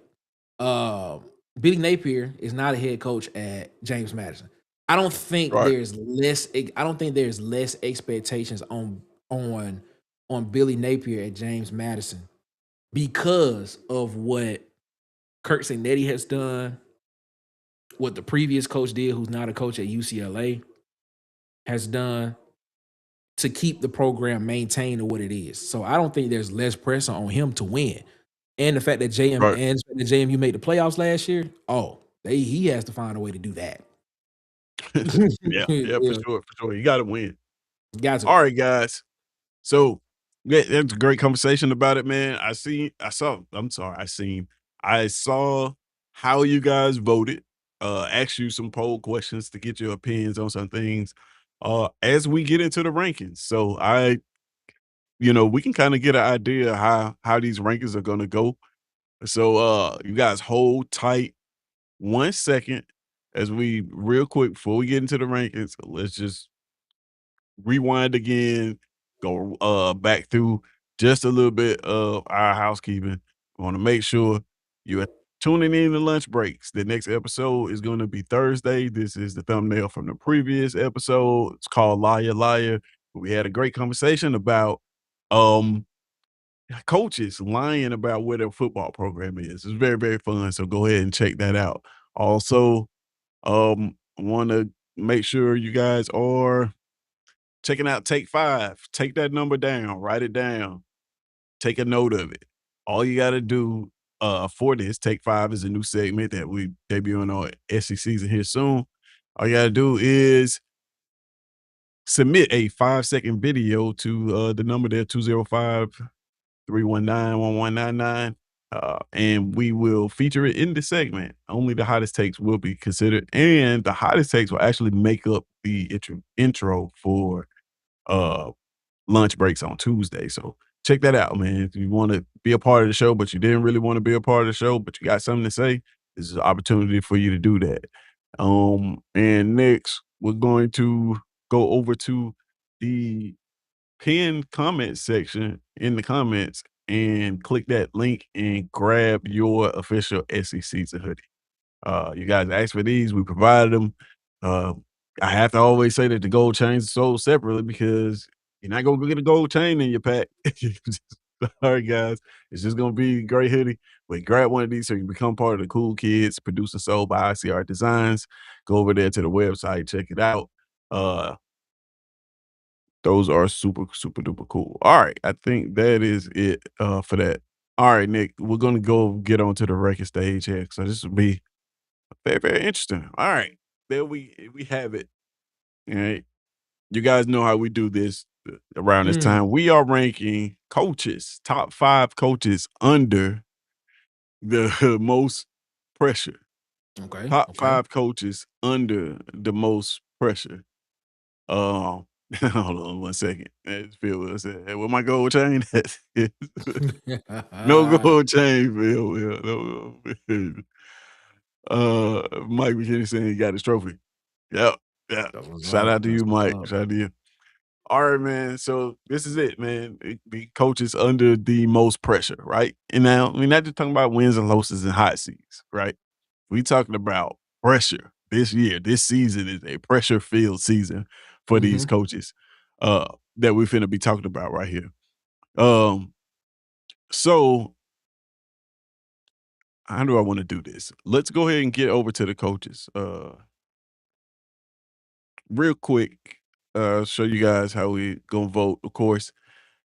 uh, Billy Napier is not a head coach at James Madison. I don't think Right, there's less. I don't think there's less expectations on on Billy Napier at James Madison because of what Kirk Signetti has done, what the previous coach did, who's not a coach at UCLA, has done to keep the program maintained to what it is. So I don't think there's less pressure on him to win. And the fact that right. JMU made the playoffs last year, oh, he has to find a way to do that. Yeah, yeah, Yeah, for sure. You gotta win. got to. Alright, guys. So, yeah, that's a great conversation about it, man. I saw how you guys voted, asked you some poll questions to get your opinions on some things, as we get into the rankings. So we can kinda get an idea how these rankings are gonna go. So, you guys hold tight 1 second as we real quick before we get into the rankings, let's just rewind again, go back through just a little bit of our housekeeping. I want to make sure you're tuning in to lunch breaks. The next episode is going to be Thursday. This is the thumbnail from the previous episode. It's called Liar Liar. We had a great conversation about um coaches lying about where their football program is. It's very, very fun. So go ahead and check that out. Also, want to make sure you guys are checking out Take Five. Take that number down, write it down, take a note of it. All you got to do for this, Take Five is a new segment that we debuting on SECZN here soon. All you got to do is submit a 5-second video to the number there, 205 319-1199. And we will feature it in the segment. Only the hottest takes will be considered, and the hottest takes will actually make up the intro for uh lunch breaks on Tuesday. So check that out, man. If you want to be a part of the show, but you didn't really want to be a part of the show, but you got something to say, this is an opportunity for you to do that. And next we're going to go over to the pinned comment section in the comments and click that link and grab your official SECs hoodie. You guys asked for these, we provided them. Uh, I have to always say that the gold chains are sold separately because you're not gonna go get a gold chain in your pack. All right, guys, it's just gonna be a great hoodie. But grab one of these so you can become part of the cool kids produced and sold by ICR Designs. Go over there to the website, check it out. Uh, those are super, super duper cool. All right. I think that is it for that. All right, Nick, we're gonna go get onto the record stage here. So this will be very, very interesting. All right. There we have it. All right. You guys know how we do this around this Mm, time. We are ranking coaches, top 5 coaches under the most pressure. okay, Top okay. 5 coaches under the most pressure. Hold on 1 second. I just feel what I said. Hey, where my gold chain at? No gold chain, Phil. Will. No gold. Mike McKinney saying he got his trophy. Yep. Yeah. That's what's Shout up. out to That's you, what's Mike. up. Shout out to you. All right, man. So this is it, man. The coaches under the most pressure, right? And now we're not just talking about wins and losses and hot seats, right? We talking about pressure this year. This season is a pressure-filled season for these Mhm. coaches uh, that we finna be talking about right here. Um, so how do I want to do this? Let's go ahead and get over to the coaches. Real quick, show you guys how we gonna vote. Of course,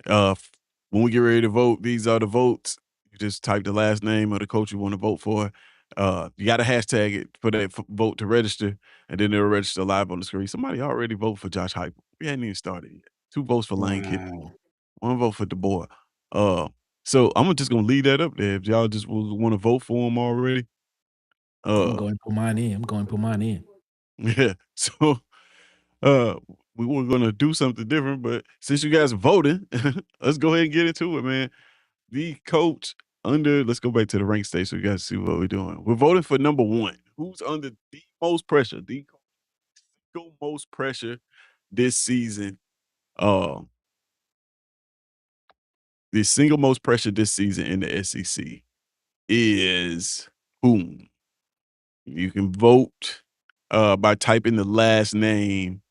when we get ready to vote, these are the votes. You just type the last name of the coach you want to vote for. You got to hashtag it for that vote to register, and then it'll register live on the screen. Somebody already voted for Josh Heupel. We hadn't even started yet. 2 votes for Lane Kiffin. Wow. 1 vote for DeBoer. Uh, so I'm just gonna leave that up there. If y'all just want to vote for him already, Imma uh, go and put mine in. I'm going to put mine in. yeah. So uh, we were gonna do something different, but since you guys are voting, let's go ahead and get into it, man. The coach under let's go back to the rank stage so you guys see what we're doing. We're voting for number 1. Who's under the most pressure? The single most pressure this season. Um, the single most pressure this season in the SEC is whom? You can vote by typing the last name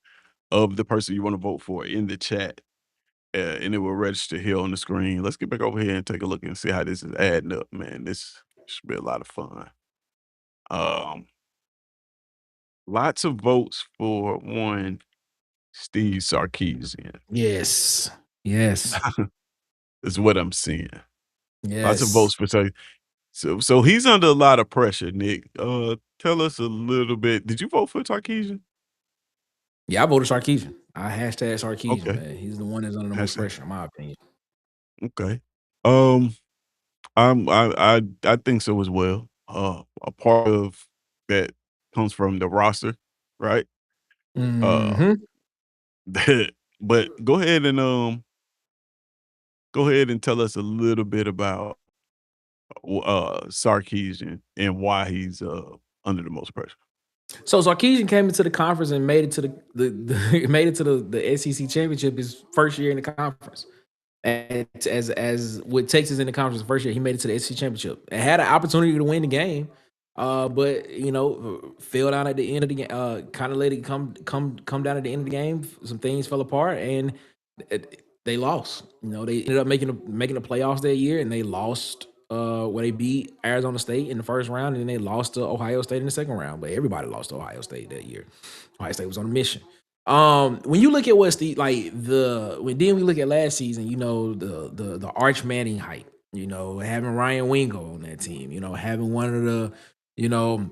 of the person you want to vote for in the chat. And it will register here on the screen. Let's get back over here and take a look and see how this is adding up, man. This should be a lot of fun. Um, Lots of votes for one Steve Sarkisian Yes. Yes. is what I'm seeing. Lots of Yes. votes for so he's under a lot of pressure, Nick. Tell us a little bit. Did you vote for Sarkisian? Yeah, I voted Sarkeesian. I hashtag Sarkeesian, Okay. man. He's the one that's under the most That's it. pressure, in my opinion. Okay. Um, I think so as well. A part of that comes from the roster, right? Uh, Mhm. but go ahead and tell us a little bit about Sarkeesian and why he's under the most pressure. So Sarkisian came into the conference and made it to the made it to the SEC championship his first year in the conference. And as with Texas in the conference the first year, he made it to the SEC championship and had an opportunity to win the game. But fell down at the end of the game. Kind of let it come down at the end of the game. Some things fell apart, and they lost. They ended up making the playoffs that year, and they lost. Where they beat Arizona State in the first round, and then they lost to Ohio State in the second round. But everybody lost to Ohio State that year. Ohio State was on a mission. When you look at what Steve like when then we look at last season, the Arch Manning hype, having Ryan Wingo on that team, having one of the, you know,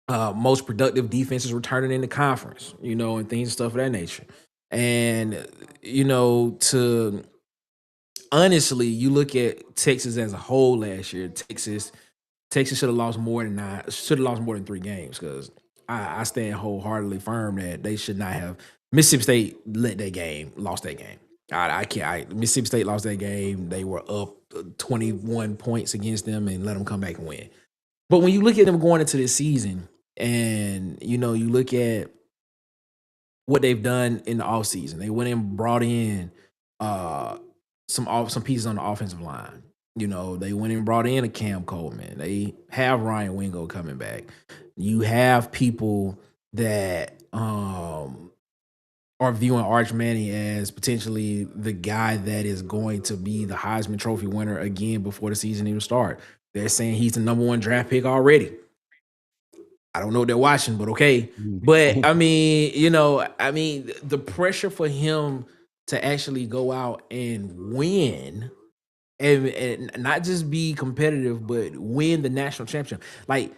most productive defenses returning in the conference, and things and stuff of that nature. And to honestly, you look at Texas as a whole last year. Texas should have lost more than 9. Should have lost more than 3 games because I stand wholeheartedly firm that they should not have. Mississippi State lost that game. I can't. Mississippi State lost that game. They were up 21 points against them and let them come back and win. But when you look at them going into this season, and you look at what they've done in the offseason. They went and brought in some pieces on the offensive line. They went and brought in a Cam Coleman. They have Ryan Wingo coming back. You have people that are viewing Arch Manning as potentially the guy that is going to be the Heisman Trophy winner again before the season even starts. They're saying he's the number 1 draft pick already. I don't know what they're watching, but okay. But I mean, the pressure for him to actually go out and win and not just be competitive, but win the national championship. Like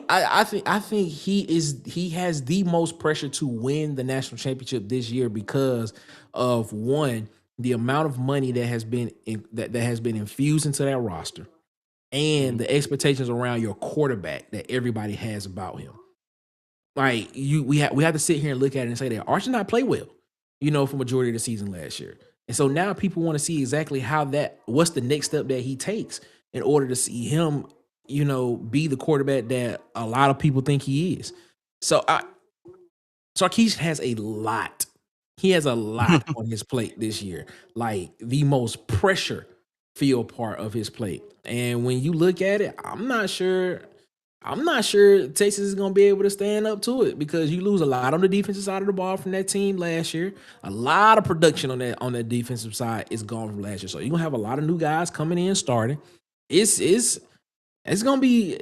I think he has the most pressure to win the national championship this year because of one, the amount of money that has been that has been infused into that roster and Mhm. the expectations around your quarterback that everybody has about him. Like we have to sit here and look at it and say that Arch did not play well, for majority of the season last year. And so now people want to see exactly what's the next step that he takes in order to see him, be the quarterback that a lot of people think he is. So Sarkisian has a lot. He has a lot on his plate this year, like the most pressure filled part of his plate. And when you look at it, I'm not sure Texas is going to be able to stand up to it because you lose a lot on the defensive side of the ball from that team last year. A lot of production on that defensive side is gone from last year. So you're going to have a lot of new guys coming in starting. It's going to be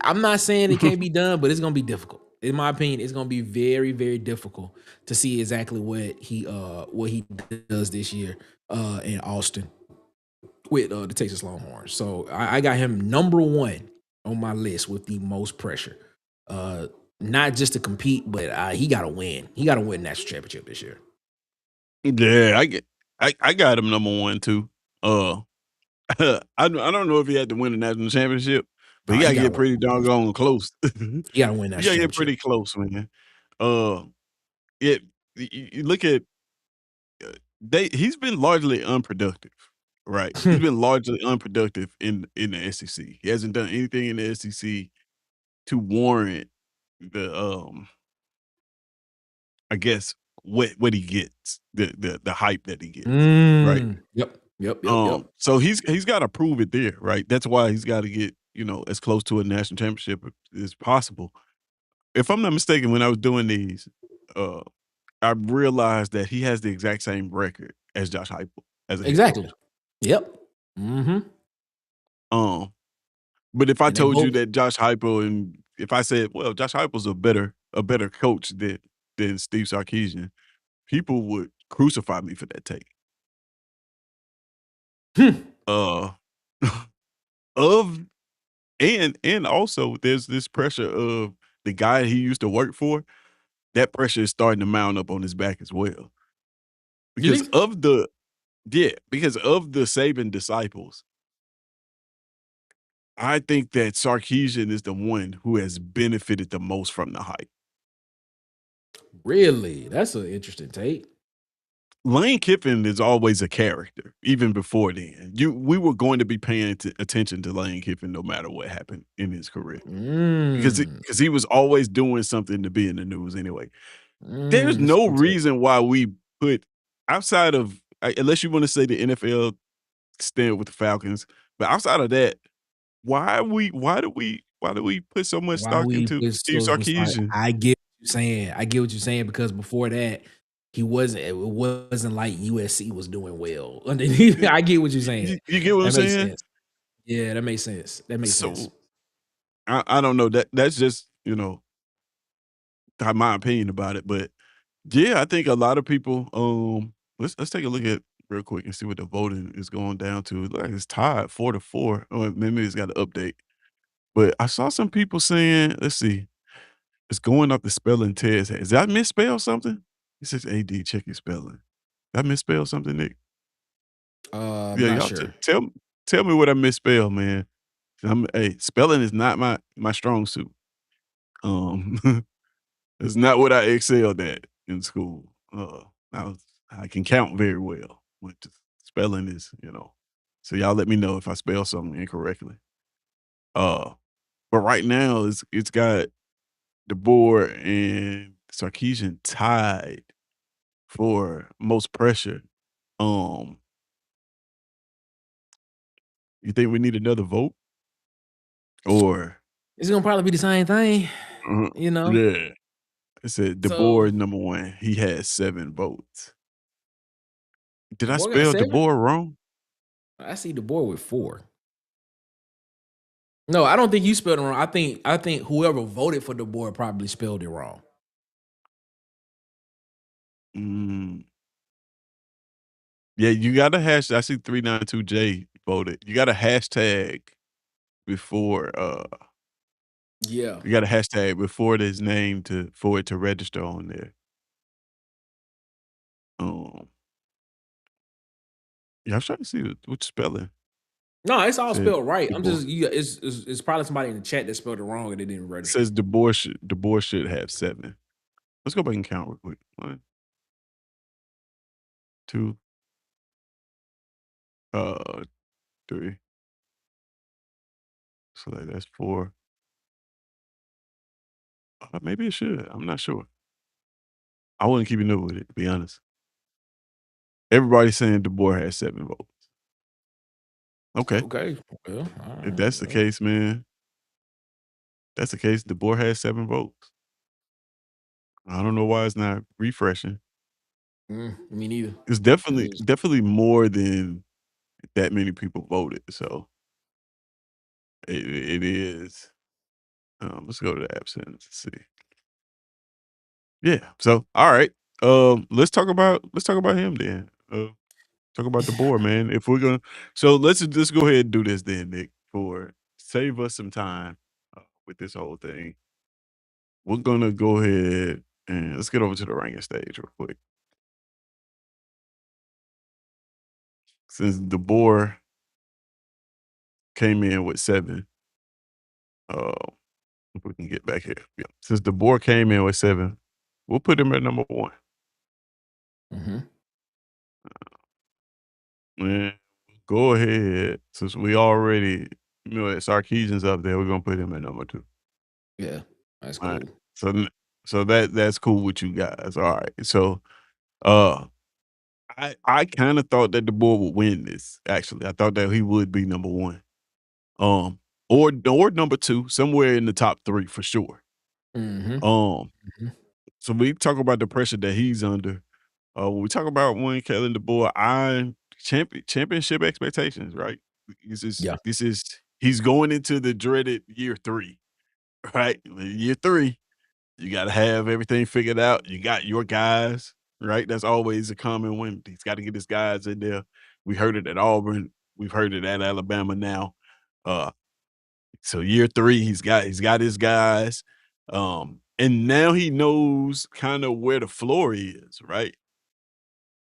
I'm not saying it can't be done, but it's going to be difficult. In my opinion, it's going to be very, very difficult to see exactly what he does this year in Austin with the Texas Longhorns. So I got him number 1 on my list with the most pressure. Not just to compete, but he got to win. He got to win national championship this year. Yeah, I got him number 1 too. Uh, I don't know if he had to win the national championship, but he He gotta got to get win. pretty doggone close. He got to win He national gotta get championship. pretty close, man. Uh, it you look at he's been largely unproductive, right? He's been largely unproductive in the SEC. He hasn't done anything in the SEC to warrant the I guess what he gets, the hype that he gets, right? Yep. Yep. Yep. Yep. So he's got to prove it there, right? That's why he's got to get as close to a national championship as possible. If I'm not mistaken, when I was doing these, uh, I realized that he has the exact same record as Josh Heupel as a head Exactly. coach. Yep. Mm-hmm. Um, but if I And they told you both that Josh Heupel and if I said, well, Josh Heupel's a better coach than Steve Sarkisian, people would crucify me for that take. Uh, of and also there's this pressure of the guy he used to work for. That pressure is starting to mount up on his back as well. You Because think? of the yeah, because of the Saban disciples, I think that Sarkisian is the one who has benefited the most from the hype. Really? That's an interesting take. Lane Kiffin is always a character, even before then. We were going to be paying attention to Lane Kiffin no matter what happened in his career because Mm. because he was always doing something to be in the news anyway. There's That's no interesting. reason why we put outside of unless you want to say the NFL stand with the Falcons, but outside of that, why do we put so much Why stock we into put Steve so much time Sarkisian? I get what you're saying. I get what you're saying because before that, it wasn't like USC was doing well underneath. I get what you're saying. You get what I'm That makes saying? sense. Yeah, that makes sense. That makes sense. So I don't know that's just my opinion about it, but yeah, I think a lot of people. Let's take a look at real quick and see what the voting is going down to. It look like it's tied 4-4. Or maybe it's got an update. But I saw some people saying, let's see, it's going up the spelling test. Did I misspell something? It says AD, check your spelling. Did I misspell something, Nick? I'm Yeah, not y'all sure. tell me what I misspelled, man. Hey, spelling is not my strong suit. Um, it's not what I excelled at in school. I was I can count very well, but the spelling is. So y'all let me know if I spell something incorrectly. Uh, but right now it's got the board and Sarkeesian tied for most pressure. Um, you think we need another vote or It's gonna probably be the same thing, uh, you know. yeah? It said So DeBoer number one. He had 7 votes. Did the I boy got spell 7? DeBoer wrong? I see the boy with 4. No, I don't think you spelled it wrong. I think whoever voted for the boy probably spelled it wrong. Mm, yeah, you got to hash. I see 392J voted. You got to hashtag before. Yeah. You got a hashtag before his name for it to register on there. Um, yeah, I was trying to see which spelling. No, it's all Said spelled right. I'm DeBoer. just it's probably somebody in the chat that spelled it wrong and it didn't It register. says DeBoer should have 7. Let's go back and count real quick. 1, 2, 3. So that's 4. Maybe it should. I'm not sure. I wasn't keeping up with it, to be honest. Everybody's saying DeBoer has 7 votes. Okay. Okay. Well, all If right. that's the Well, case, man, that's the case. DeBoer has 7 votes. I don't know why it's not refreshing. me neither. It's definitely 'Cause definitely more than that many people voted. So it is. Let's go to the app settings and see. Yeah. So all right. Let's talk about him then. Talk about the board, man. If we're gonna, so let's just go ahead and do this then, Nick. For save us some time with this whole thing. We're gonna go ahead and let's get over to the ranking stage real quick. Since the board came in with 7, uh, if we can get back here. Yeah. Since the board came in with 7, we'll put him at number 1. Mhm. And go ahead. Since we already, Sarkeesian's up there, we're gonna put him at number 2. Yeah. That's All right. cool. So so that's cool with you guys. All right. So uh I kind of thought that the boy would win this. Actually, I thought that he would be number 1, um, or number 2, somewhere in the top 3 for sure. Mhm. Um, Mhm. so we talk about the pressure that he's under. When we talk about one Kellen DeBoer, I championship expectations, right? Yeah. This is he's going into the dreaded year 3, right? Year 3, you got to have everything figured out. You got your guys, right? That's always a common one. He's got to get his guys in there. We heard it at Auburn. We've heard it at Alabama now. Uh, so year 3, he's got his guys. And now he knows kind of where the floor is, right?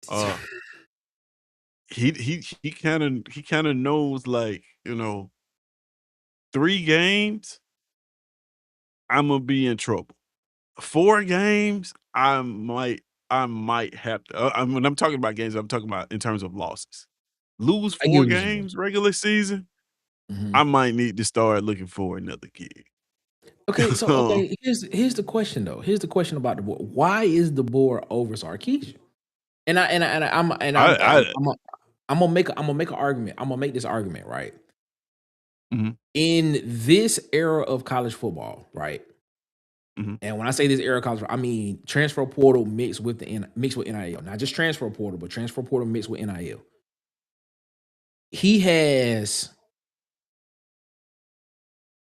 Uh, he kind of knows like 3 games, I'm gonna be in trouble. 4 games, I might. I might have to when I'm talking about games, I'm talking about in terms of losses. Lose I get 4 what you mean. games regular season, Mhm. I might need to start looking for another gig. Okay, so Um, okay, here's the question though. Here's the question about the board. Why is the board over Sarkisian? I I'm gonna make an argument. I'm gonna make this argument, right? mhm, In this era of college football, right? mhm, And when I say this era of college, I mean transfer portal mixed with NIL. Not just transfer portal, but transfer portal mixed with NIL. He has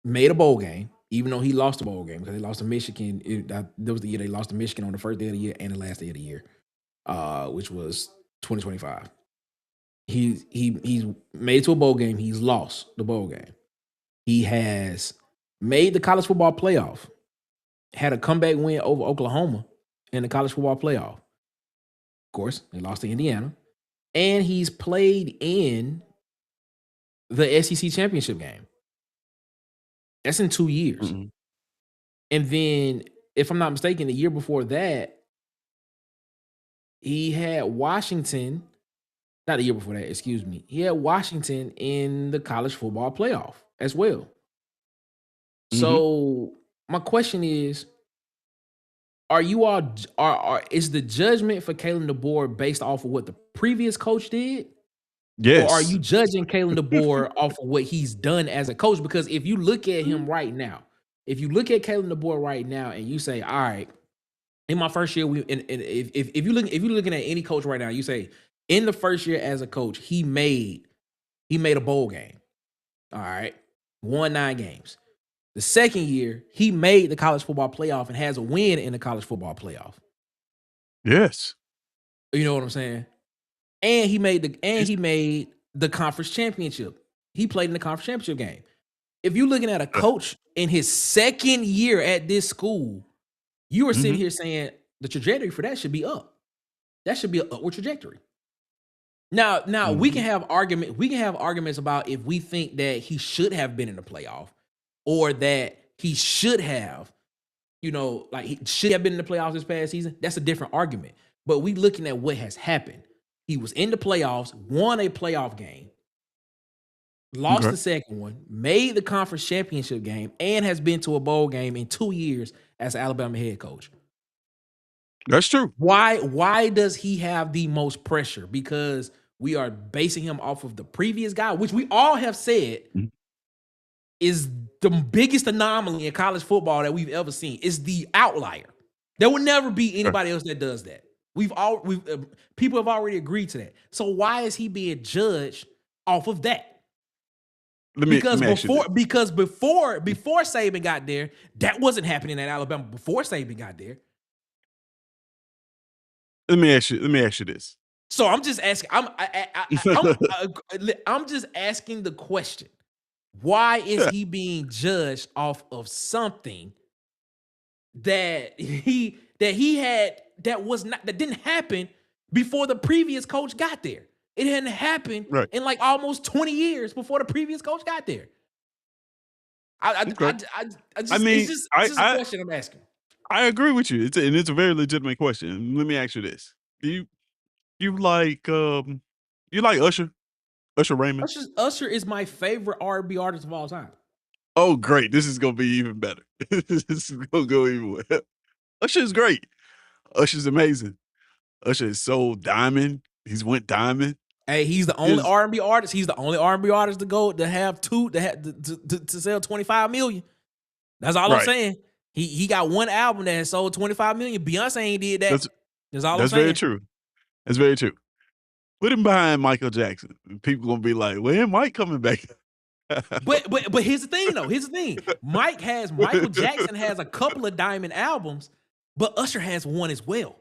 made a bowl game, even though he lost a bowl game because they lost to Michigan. That was the year they lost to Michigan on the first day of the year and the last day of the year, which was 2025. He's made it to a bowl game. He's lost the bowl game. He has made the college football playoff. Had a comeback win over Oklahoma in the college football playoff. Of course, they lost to Indiana, and he's played in the SEC championship game. That's in 2 years. mhm, And then, if I'm not mistaken, the year before that, he had Washington. Not the year before that, excuse me. He had Washington in the college football playoff as well. mhm. So my question is, are you all are is the judgment for Kalen DeBoer based off of what the previous coach did? Or are Yes. you judging Kalen DeBoer off of what he's done as a coach? Because if you look at him right now, if you look at Kalen DeBoer right now and you say, all right, in my first year, and if you're looking at any coach right now, you say in the first year as a coach, he made a bowl game. All right. Won 9 games. The second year, he made the college football playoff and has a win in the college football playoff. Yes. You know what I'm saying? And It's he made the conference championship. He played in the conference championship game. If you're looking at a coach in his second year at this school, you are sitting mhm, here saying the trajectory for that should be up. That should be an upward trajectory. Now we can mhm. have arguments about if we think that he should have been in the playoff or that he should have, like he should have been in the playoffs this past season. That's a different argument. But we looking at what has happened. He was in the playoffs, won a playoff game, lost Okay. the second one, made the conference championship game, and has been to a bowl game in 2 years as Alabama head coach. That's true. Why does he have the most pressure? Because we are basing him off of the previous guy, which we all have said Mhm. is the biggest anomaly in college football that we've ever seen. Is the outlier. There will never be Okay. anybody else that does that. People have already agreed to that. So why is he being judged off of that? Let me ask you this. Before Saban got there, that wasn't happening at Alabama before Saban got there. Let me ask you this. So I'm just asking. I'm just asking the question. Why is Yeah, he being judged off of something that didn't happen before the previous coach got there? It hadn't happened right. in like almost 20 years before the previous coach got there. Okay. I I just mean, it's just a question I'm asking. I agree with you. It's a very legitimate question. Let me ask you this. Do you like, you like Usher? Usher Raymond? Usher is my favorite R&B artist of all time. Oh, great. This is gonna be even better. This is gonna go even well. Usher is great. Usher's amazing. Usher is so diamond. He's went diamond. Hey, he's the only His R&B artist. He's the only R&B artist to have to sell 25 million. That's all I'm right. saying. He got one album that has sold 25 million. Beyonce ain't did that. That's That's all I'm that's very saying. true. That's very true. Put him behind Michael Jackson. People gonna be like, "When Mike coming back?" But here's the thing though. Here's the thing. Michael Jackson has a couple of diamond albums, but Usher has one as well.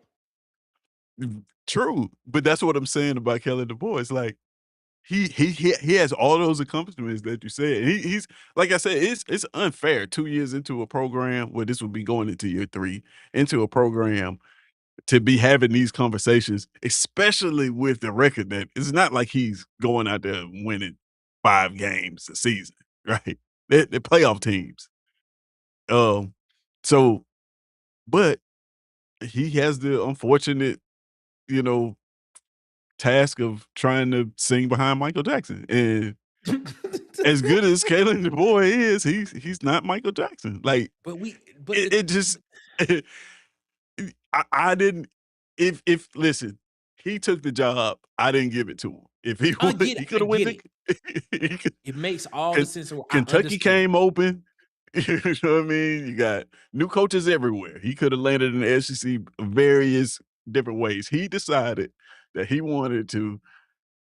True, but that's what I'm saying about Kelly DuBois. It's like he has all those accomplishments that you said. He's like I said, it's unfair. 2 years into a program where this would be going into year 3, into a program to be having these conversations, especially with the record that it's not like he's going out there winning 5 games a season, right? They're playoff teams. Um, so, but he has the unfortunate, you know, task of trying to sing behind Michael Jackson, and as good as Kalen the Boy is, he's not Michael Jackson. Like, but it just I didn't if listen, he took the job, I didn't give it to him. If he I would get it. he I coulda went get to it. he could It makes all the Ken sense in the world. I Kentucky understand. came open. You know what I mean? You got new coaches everywhere. He coulda landed in the SEC various different ways. He decided that he wanted to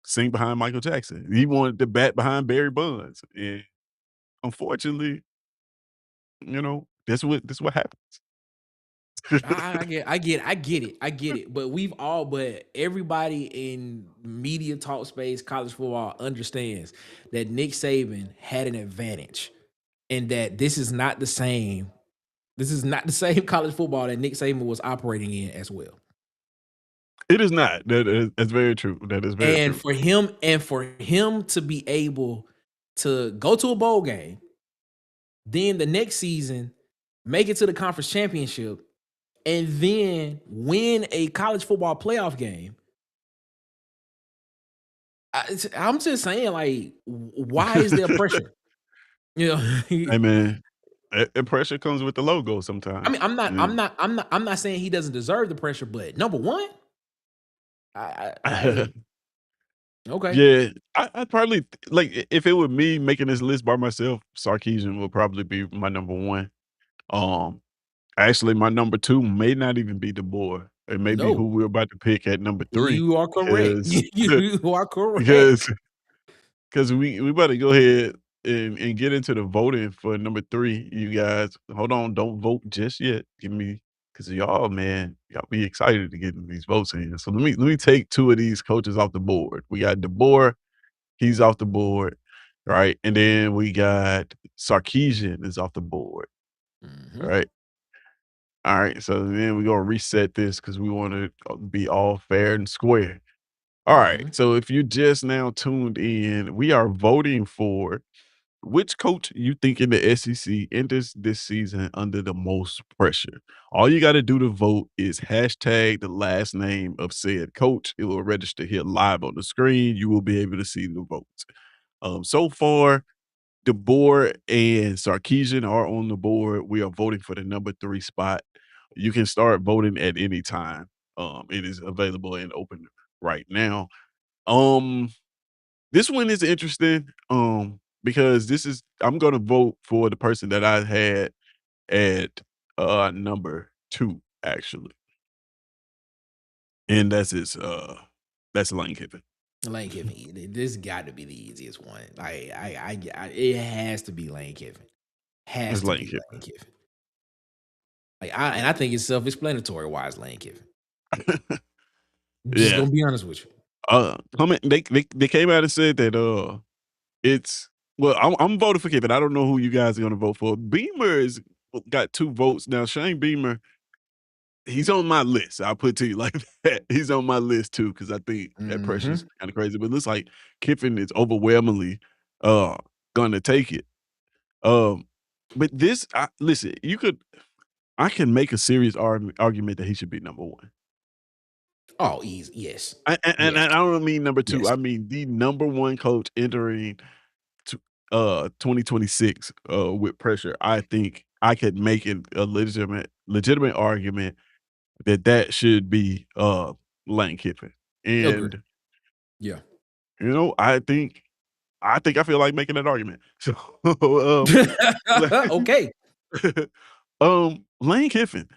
sing behind Michael Jackson. He wanted to bat behind Barry Bonds, and unfortunately, that's what happens. I get it. But everybody in media talk space, college football understands that Nick Saban had an advantage, and that this is not the same. This is not the same college football that Nick Saban was operating in as well. It is not. That's very true. That is very And true. for him to be able to go to a bowl game, then the next season make it to the conference championship, and then win a college football playoff game. I'm just saying, like, why is there pressure? You know, Hey, man, pressure comes with the logo sometimes. I'm not saying he doesn't deserve the pressure, but number one, I okay, Yeah, I'd probably like, if it were me making this list by myself, Sarkeesian would probably be my number 1. Um, Actually, my number 2 may not even be DeBoer. It may be who no, we're about to pick at number 3, you are correct. because You are correct. because 'cause we about to go ahead and get into the voting for number 3, you guys. Hold on, don't vote just yet. Give me, because y'all, man, y'all be excited to get these votes in. So let me take 2 of these coaches off the board. We got DeBoer, he's off the board, right? And then we got Sarkeesian is off the board, Mhm, right? Alright, so then we're gonna reset this because we wanna be all fair and square. Alright, mhm. so if you just now tuned in, we are voting for which coach you think in the SEC enters this season under the most pressure. All you gotta do to vote is hashtag the last name of said coach. It will register here live on the screen. You will be able to see the votes. So far, DeBoer and Sarkeesian are on the board. We are voting for the number 3 spot. You can start voting at any time. It is available and open right now. Um, this one is interesting, because this is I'm gonna vote for the person that I had at number 2, actually. And that's Lane Kiffin. Lane Kiffin. This got to be the easiest one. It has to be Lane Kiffin. Has It's to Lane be Lane Kiffin. Kiffin. I think it's self-explanatory why it's Lane Kiffin. Just Yeah. gonna be honest with you. Comment they came out and said that, it's well, I'm voting for Kiffin. I don't know who you guys are gonna vote for. Beamer is got 2 votes. Now, Shane Beamer, he's on my list. I'll put it to you like that. He's on my list too, because I think that pressure's Mhm. kinda crazy, but it looks like Kiffin is overwhelmingly, uh, gonna take it. Um, but this I listen, I can make a serious argument that he should be number 1. Oh, easy. Yes. And Yes. I don't mean number 2, Yes. I mean the number 1 coach entering to 2026 with pressure. I think I could make it a legitimate argument that that should be Lane Kiffin. Agree. And Yeah. I feel like making that argument. So um Okay. Lane Kiffin,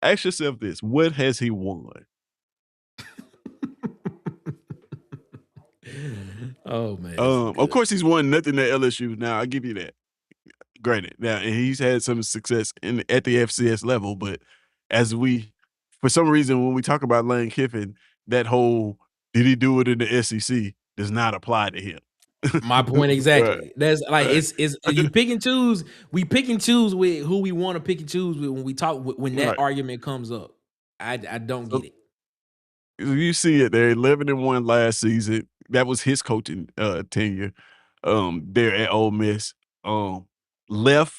ask yourself this, what has he won? Oh, man, this is Of good. course he's won nothing at LSU. Now I give you that. Granted, now and he's had some success at the FCS level, but as we for some reason, when we talk about Lane Kiffin, that whole "did he do it in the SEC" does not apply to him. My point Right, exactly. That's like right, it's you pick and choose. We pick and choose with who we want to pick and choose with when we talk when that right. argument comes up. I don't So get it. you see it there, 11-1 last season. That was his coaching tenure there at Ole Miss. Left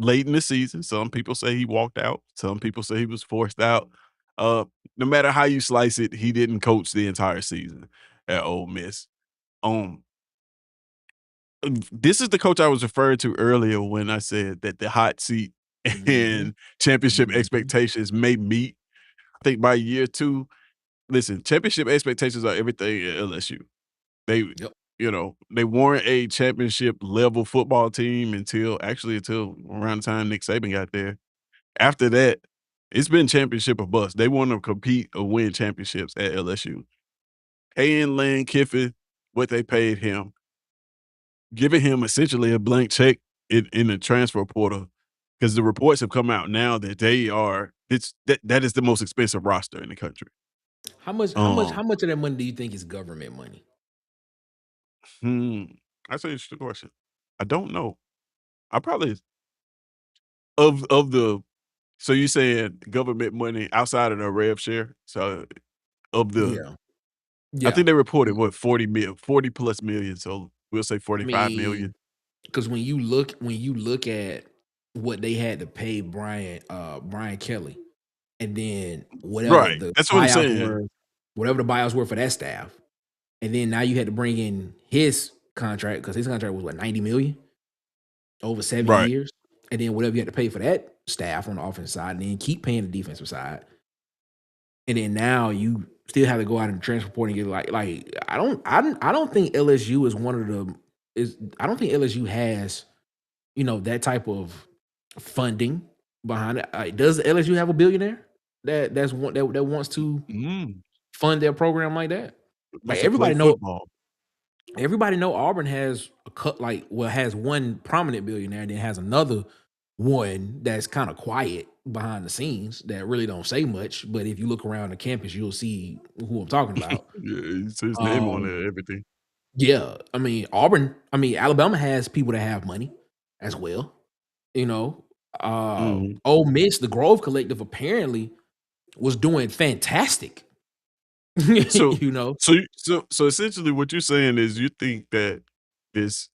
late in the season. Some people say he walked out. Some people say he was forced out. Uh, no matter how you slice it, he didn't coach the entire season at Ole Miss. Um, this is the coach I was referring to earlier when I said that the hot seat Mhm, and championship mhm. expectations may meet. I think by year 2, listen, championship expectations are everything at LSU. They, Yep. they weren't a championship level football team until around the time Nick Saban got there. After that, it's been championship or bust. They want to compete or win championships at LSU. Paying Lane Kiffin what they paid him, giving him essentially a blank check in the transfer portal, because the reports have come out now that that is the most expensive roster in the country. How Um, much of that money do you think is government money? hmm, that's an interesting question. I don't know. I probably of the so you saying government money outside of the rev share? So of the Yeah, I yeah. think they reported what 40 plus million, so we'll say I 45 mean, million. because when you look at what they had to pay Brian Kelly, and then Right. That's what I'm saying. whatever the buyouts were for that staff, and then now you had to bring in his contract because his contract was what 90 million over seven Right. years, and then whatever you had to pay for that staff on the offensive side, and then keep paying the defensive side, and then now you still have to go out and transfer report and get I don't think LSU is one of the is I don't think LSU has that type of funding behind it. Does LSU have a billionaire that wants to Mm, fund their program like that? Like wants to play football. everybody know Auburn has has one prominent billionaire and then has another one that's kind of quiet behind the scenes that really don't say much. But if you look around the campus, you'll see who I'm talking about. Yeah, it's his name on Um, there, everything. yeah, Alabama has people that have money as well. You know, Mhm. Ole Miss, the Grove Collective apparently was doing fantastic. So you know, so essentially what you're saying is you think that this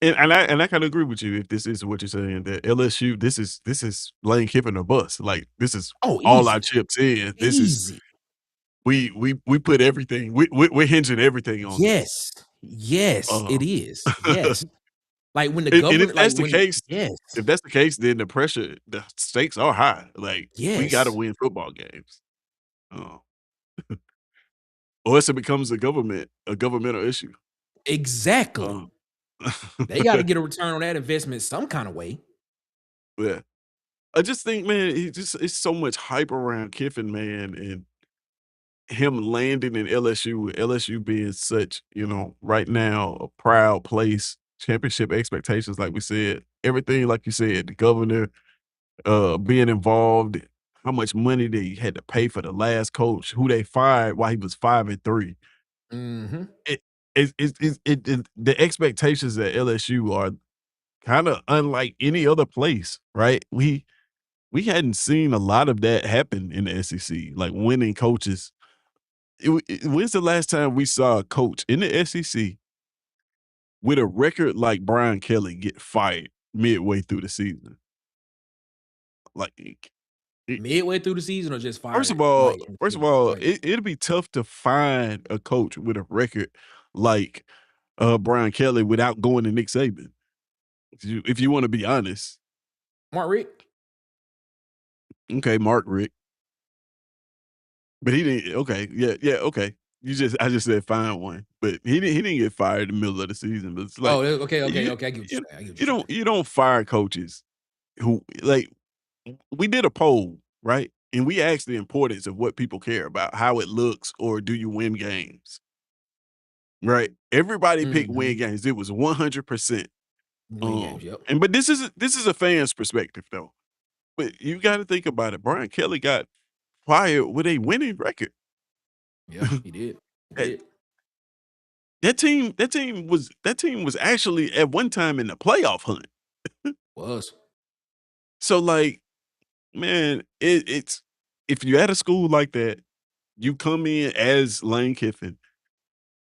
and I kinda agree with you if this is what you're saying, that LSU, this is Lane Kiffin or bust. Like, this is oh, all our easy, chips in. This is easy. we put everything we're hinging everything on this. Yes. Yes, it Uh, is. Yes. Like, when the and if governor like, that's the when case yes. if that's the case, then the stakes are high. Like, we gotta Yes. win football games. Uh, or else it becomes a governmental issue. Exactly. Uh, They gotta get a return on that investment some kinda way. yeah. I just think, man, it's so much hype around Kiffin, man, and him landing in LSU, with LSU being such, right now a proud place, championship expectations, like we said, everything, like you said, the governor being involved, how much money they had to pay for the last coach, who they fired while he was 5-3. Mhm. It the expectations at LSU are kind of unlike any other place, right? We hadn't seen a lot of that happen in the SEC, like winning coaches. When's the last time we saw a coach in the SEC with a record like Brian Kelly get fired midway through the season? Like, it, Midway through the season or just first of fired, all, like, in first of season? all, Like, it'll be tough to find a coach with a record like Brian Kelly without going to Nick Saban. If you want to be honest, Mark Richt? okay, Mark Rick. But he didn't, okay, yeah, yeah, okay. I just said find one, but he didn't get fired in the middle of the season. But it's like, Oh, okay, okay, you okay, I get what you you're saying, I get what you you're don't saying. you don't fire coaches who, like, we did a poll, right? And we asked the importance of what people care about, how it looks, or do you win games, right? Everybody picked win Mhm. games. It was 100%. Win games, yep. But this is a fan's perspective though. But you got to think about it. Brian Kelly got fired with a winning record. Yeah, he did. He That did. that team was actually at one time in the playoff hunt. Was. So, like, man, it's if you're at a school like that, you come in as Lane Kiffin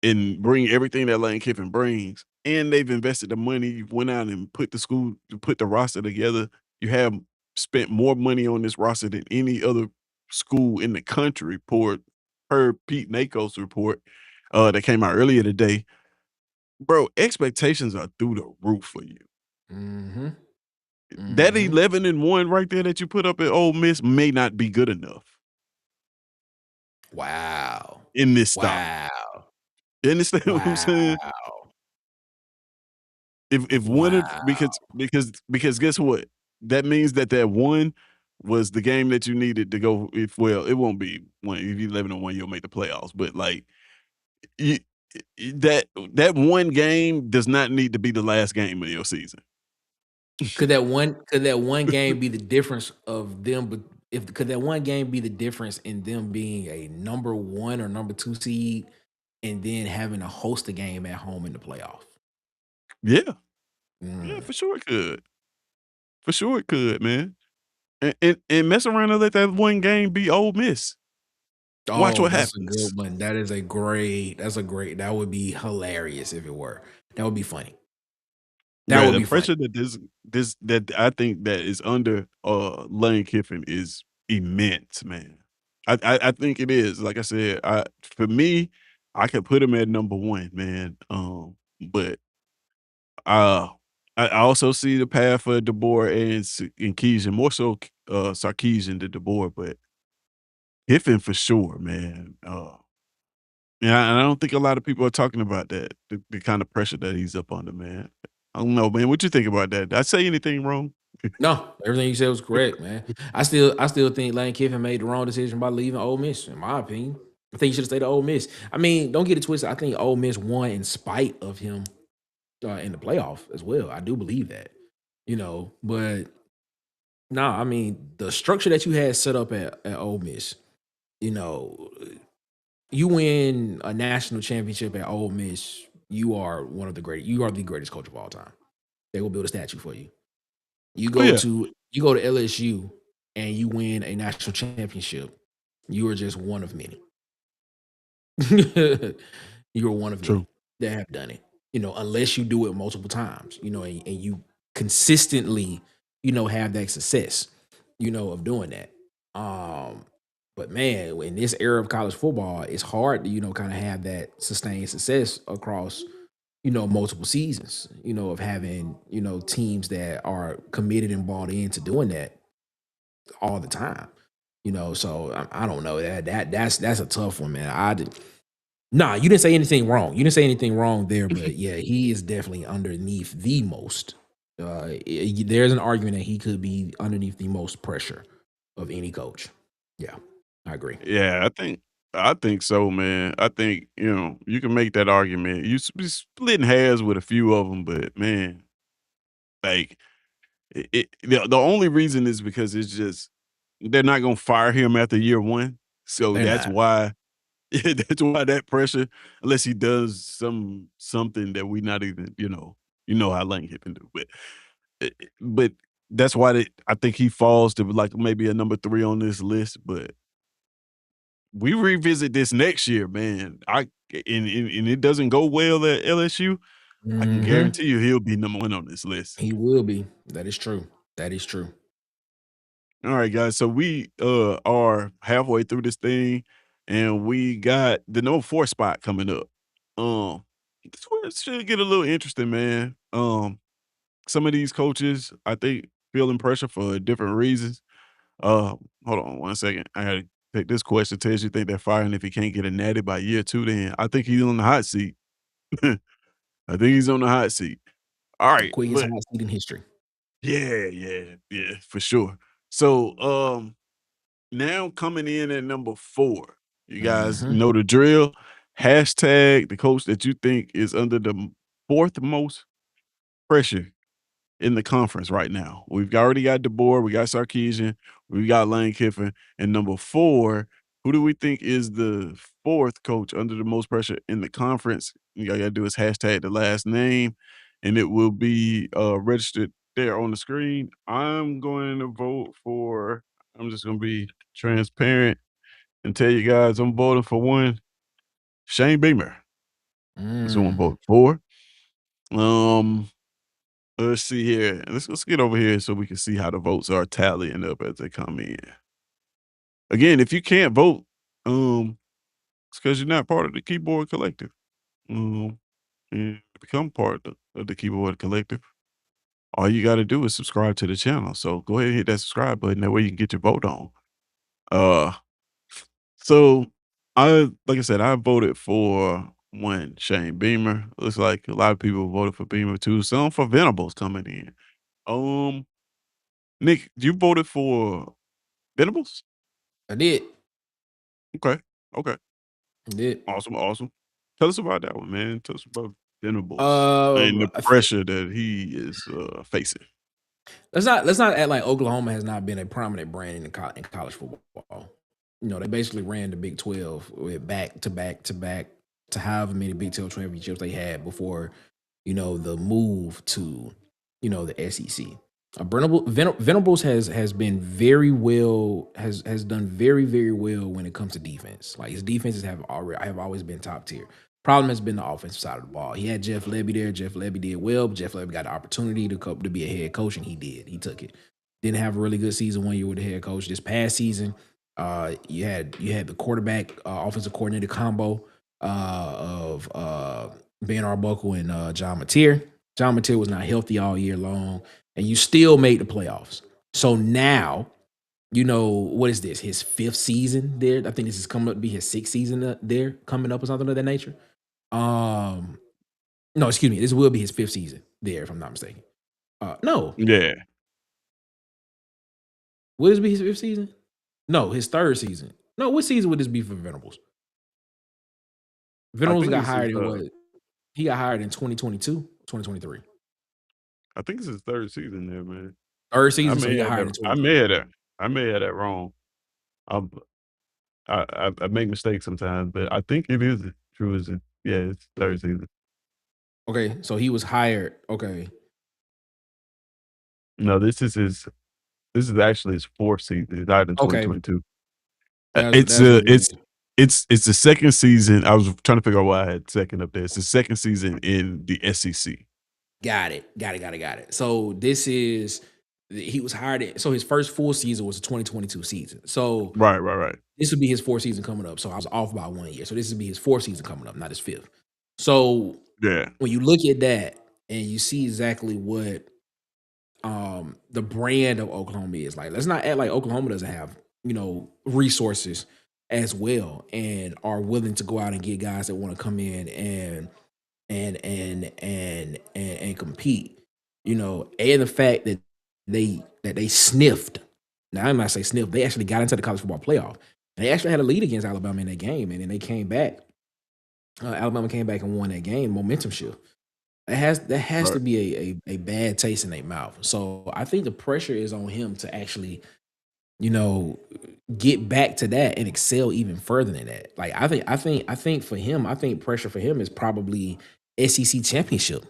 and bring everything that Lane Kiffin brings, and they've invested the money, went out and put the roster together. You have spent more money on this roster than any other school in the country, per Pete Nakos report that came out earlier today. Bro, expectations are through the roof for you. Mhm. That Mhm. 11-1 right there that you put up at Ole Miss may not be good enough Wow. in this stock. Wow. You understand what I'm saying? Wow. If one of Wow. because guess what? That means that one was the game that you needed to go if well, it won't be one if you 11-1, you'll make the playoffs. But like you that one game does not need to be the last game of your season. Could that one game be the difference of them but if could that one game be the difference in them being a number 1 or number 2 seed and then having to host a game at home in the playoffs? Yeah. Yeah, Mm. for sure it could. For sure it could, man. And mess around and let that one game be Ole Miss. Watch Oh, what that's a happens. good one. That would be hilarious if it were. That would be funny. That Right, would the be funny. pressure that this that I think that is under Lane Kiffin is immense, man. I think it is. Like I said, for me, I could put him at number one, man. But uh I also see the path for DeBoer and Keyshawn, more so Sarkisian than DeBoer, but Kiffin for sure, man. Yeah, and I don't think a lot of people are talking about that, the kind of pressure that he's up under, man. I don't know, man. What you think about that? Did I say anything wrong? No, everything you said was correct, man. I still think Lane Kiffin made the wrong decision by leaving Ole Miss, in my opinion. I think he should have stayed at Ole Miss. I mean, don't get it twisted. I think Ole Miss won in spite of him in the playoff as well. I do believe that, but nah, I mean, the structure that you had set up at Ole Miss, you know, you win a national championship at Ole Miss, you are you are the greatest coach of all time. They will build a statue for you. Oh yeah, You go to LSU and you win a national championship. You are just one of many. You are one of true. many that have done it. Unless you do it multiple times, and you consistently, have that success, of doing that. Um, but man, in this era of college football, it's hard to, kind of have that sustained success across, multiple seasons, of having, teams that are committed and bought into doing that all the time. So I don't know that's a tough one, man. Nah, you didn't say anything wrong. You didn't say anything wrong there, but yeah, he is definitely underneath the most. There's an argument that he could be underneath the most pressure of any coach. Yeah, I agree. Yeah, I think so, man. I think you can make that argument. Be splitting hairs with a few of them, but man, like the only reason is because it's just they're not gonna fire him after year one. So They're that's not. why yeah, that's why that pressure, unless he does something that we not even, how Lane Kiffin do. But that's why I think he falls to like maybe a number 3 on this list. But we revisit this next year, man. And it doesn't go well at LSU. I can Hmm. guarantee you he'll be number 1 on this list. He will be. That is true. That is true. All right, guys. So we are halfway through this thing, and we got the number 4 spot coming up. This one should get a little interesting, man. Some of these coaches, I think, feeling pressure for different reasons. Hold on one second. I gotta take this question. Tells you think they're firing if he can't get a natty by year 2, then I think he's on the hot seat. I think he's on the hot seat. All The right, quickest but hot seat in history. yeah, for sure. So, now coming in at number 4, you guys Hmm. know the drill. Hashtag the coach that you think is under the 4th most pressure in the conference right now. We've already got DeBoer, we got Sarkisian, we got Lane Kiffin, and number 4, who do we think is the 4th coach under the most pressure in the conference? You all gotta do is hashtag the last name, and it will be registered there on the screen. I'm going to vote for. I'm just gonna be transparent and tell you guys I'm voting for one. Shane Beamer. That's who I'm Mm. voting for. Um, Let's see here. Let's get over here so we can see how the votes are tallying up as they come in. Again, if you can't vote, it's because you're not part of the keyboard collective. Um, and to become part of the keyboard collective, all you got to do is subscribe to the channel. So go ahead and hit that subscribe button. That way you can get your vote on. Uh, so like I said, I voted for one Shane Beamer. Looks like a lot of people voted for Beamer too. Some for Venables coming in. Um, Nick, you voted for Venables? I did. Okay. Okay. I did. Awesome. Awesome. Tell us about that one, man. Tell us about Venables and the I think pressure that he is facing. let's not act like Oklahoma has not been a prominent brand in college football. You know, they basically ran the Big 12 with back to back to back to however many Big 12 championships they had before, the move to, the SEC. Venables has been very well has done very very well when it comes to defense. Like his defenses have always been top tier. Problem has been the offensive side of the ball. He had Jeff Lebby there. Jeff Lebby did well, but Jeff Lebby got the opportunity to be a head coach, and he did. He took it. Didn't have a really good season 1 year with the head coach. This past season, you had the quarterback offensive coordinator combo of Ben Arbuckle and John Mateer. John Mateer was not healthy all year long, and you still made the playoffs. So now, what is this? His fifth season there. I think this is coming up to be his sixth season there, coming up or something of that nature. Um, no, excuse me. This will be his fifth season there, if I'm not mistaken. No, Yeah. will this be his fifth season? No, his third season. No, what season would this be for Venables? I Venables think got this is hired in what? He got hired in 2022, 2023. I think it's his third season there, man. Third I season, so may he got have hired that in I may 23. have that I may have that wrong. I'm I make mistakes sometimes, but I think it is true as it yeah, it's third season. Okay, so he was hired. Okay, No, this is actually his fourth season. He died in okay, 2022. that's what it is. It's the second season. I was trying to figure out why I had second up there. It's the second season in the SEC. Got it. Got it. So this is he was hired. So his first full season was the 2022 season. So Right, right, right. this would be his fourth season coming up. So I was off by 1 year. So this would be his fourth season coming up, not his fifth. So Yeah. when you look at that and you see exactly what the brand of Oklahoma is, like, let's not act like Oklahoma doesn't have, resources as well and are willing to go out and get guys that want to come in and compete. And the fact that they sniffed. Now I'm not say sniffed. They actually got into the college football playoff. And they actually had a lead against Alabama in that game, and then they came back. Alabama came back and won that game. Momentum shift. That has to Right. be a bad taste in their mouth. So I think the pressure is on him to actually, you know, get back to that and excel even further than that. Like I think for him, I think pressure for him is probably SEC championship.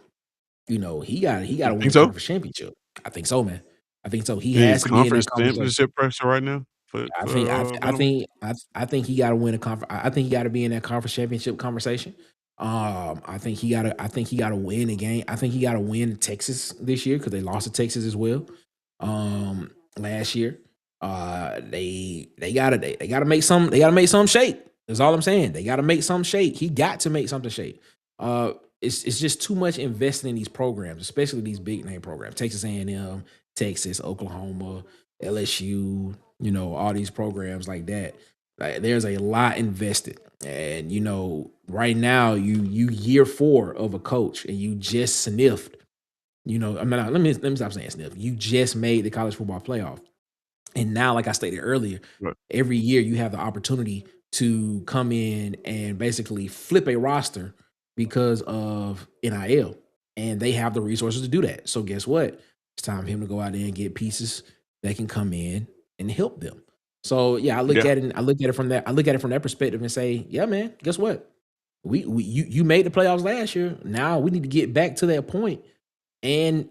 He got You to win think a so? conference championship. I think so, man. I think so. He You think it's has to be in conference that conversation. championship pressure right now I think I th- I Venables? think I think he got to win a conference. I think he got to be in that conference championship conversation. I think he got to win a game. I think he got to win Texas this year because they lost to Texas as well. Last year, they gotta make some shake. That's all I'm saying. They gotta make some shake. He got to make something shake. It's just too much invested in these programs, especially these big name programs. Texas A&M, Texas, Oklahoma, LSU. All these programs like that. Like, there's a lot invested, and right now you year 4 of a coach, and you just sniffed. I mean, let me stop saying sniff. You just made the college football playoff. And now, like I stated earlier, Right. every year you have the opportunity to come in and basically flip a roster because of NIL. And they have the resources to do that. So guess what? It's time for him to go out there and get pieces that can come in and help them. So yeah, Yeah. I look at it from that. I look at it from that perspective and say, yeah, man, guess what? You made the playoffs last year. Now we need to get back to that point and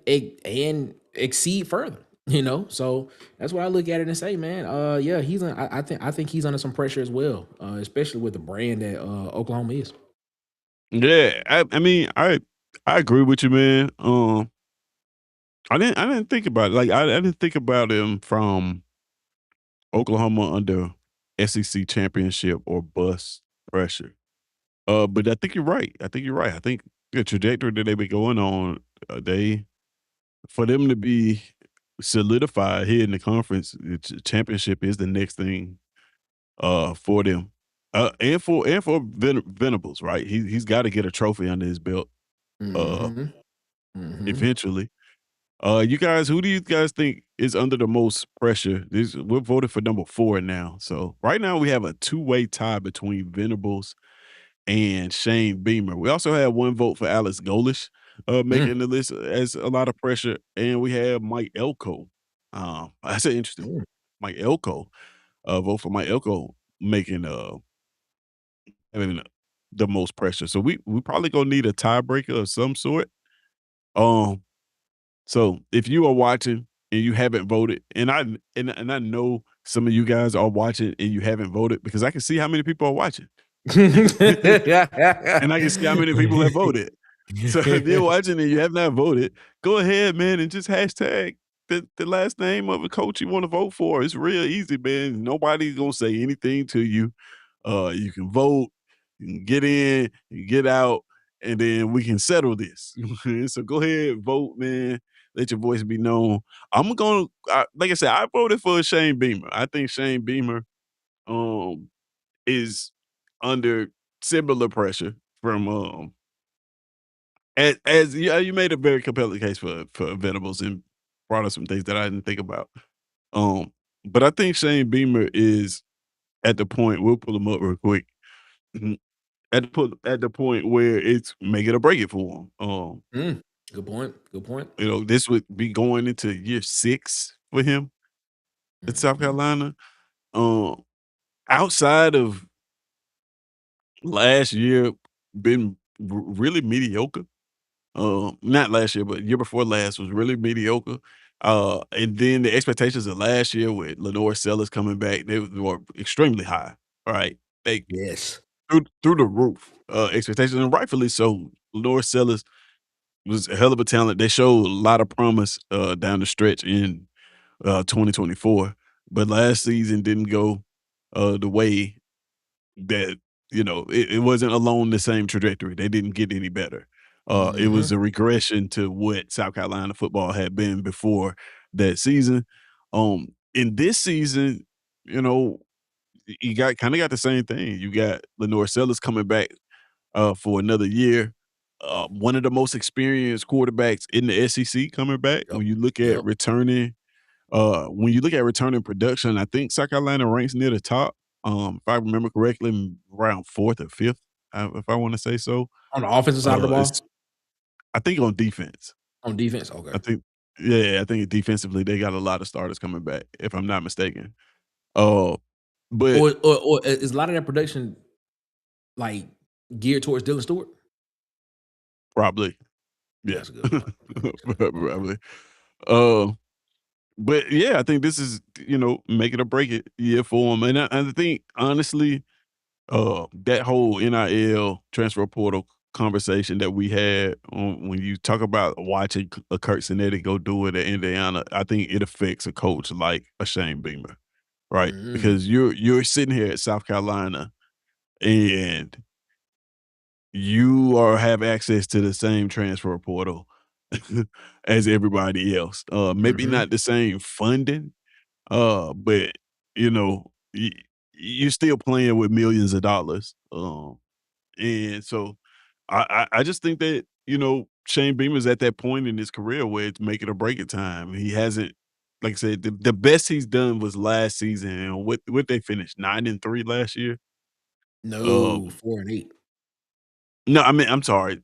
exceed further. So that's what I look at it and say, man. Yeah, I think he's under some pressure as well, especially with the brand that Oklahoma is. Yeah. I mean, I agree with you, man. I didn't think about it. Like, I didn't think about him from Oklahoma under SEC championship or bust pressure. But I think you're right. I think you're right. I think the trajectory that they've been going on, they for them to be solidified here in the conference, the championship is the next thing for them. And for Venables, right? He's got to get a trophy under his belt uh Mhm. Mhm. eventually. You guys, who do you guys think is under the most pressure? We're voted for number 4 now. So right now we have a two-way tie between Venables and Shane Beamer. We also have one vote for Alex Golish, Mm. making the list as a lot of pressure, and we have Mike Elko. That's an interesting Mm. Mike Elko. Vote for Mike Elko making having the most pressure. So we probably gonna need a tiebreaker of some sort. Um, so if you are watching and you haven't voted, and I know some of you guys are watching and you haven't voted because I can see how many people are watching. And I can see how many people have voted. So if you're watching and you have not voted, go ahead, man, and just hashtag the last name of a coach you want to vote for. It's real easy, man. Nobody's gonna say anything to you. You can vote, you can get in, you can get out, and then we can settle this. So go ahead, vote, man. Let your voice be known. Like I said, I voted for Shane Beamer. I think Shane Beamer um is under similar pressure from as yeah, you made a very compelling case for Venables and brought up some things that I didn't think about. Um, but I think Shane Beamer is at the point. We'll pull him up real quick. Mhm. At the point where it's make it or break it for him. Mm. Good point. Good point. This would be going into year 6 for him at South Mhm. Carolina. Um, Outside of last year, been really mediocre. Not last year, but year before last was really mediocre. And then the expectations of last year with Lenore Sellers coming back, they were extremely high. Right, they Yes. through the roof. Expectations, and rightfully so. Lenore Sellers was a hell of a talent. They showed a lot of promise down the stretch in 2024, but last season didn't go the way that it wasn't along the same trajectory. They didn't get any better. It Mhm. was a regression to what South Carolina football had been before that season. In this season, you know, you got the same thing. You got Lenore Sellers coming back for another year. One of the most experienced quarterbacks in the SEC coming back. Yep. Yep. When you look at returning production, I think South Carolina ranks near the top. If I remember correctly, around 4th or 5th, if I want to say so. On the offensive side of the It's ball? I think on defense. On defense? Okay. I think yeah, I think defensively they got a lot of starters coming back, if I'm not mistaken. Uh, but Or is a lot of that production, like, geared towards Dylan Stewart? probably, yeah, That's a good point. That's a good point. probably. Uh, but yeah, I think this is make it or break it year for them, and I think honestly, that whole NIL transfer portal conversation that we had when you talk about watching a Kurt Cinetti go do it at Indiana, I think it affects a coach like a Shane Beamer, right? Mm. Because you're sitting here at South Carolina and you are have access to the same transfer portal as everybody else. Maybe Mhm. not the same funding, but you know, y- you're still playing with millions of dollars. And so I just think that, Shane Beamer's at that point in his career where it's make it or break it time. He hasn't, like I said, the best he's done was last season. And what they finished 9-3 last year. No, Um, 4 and 8. no, I mean, I'm sorry,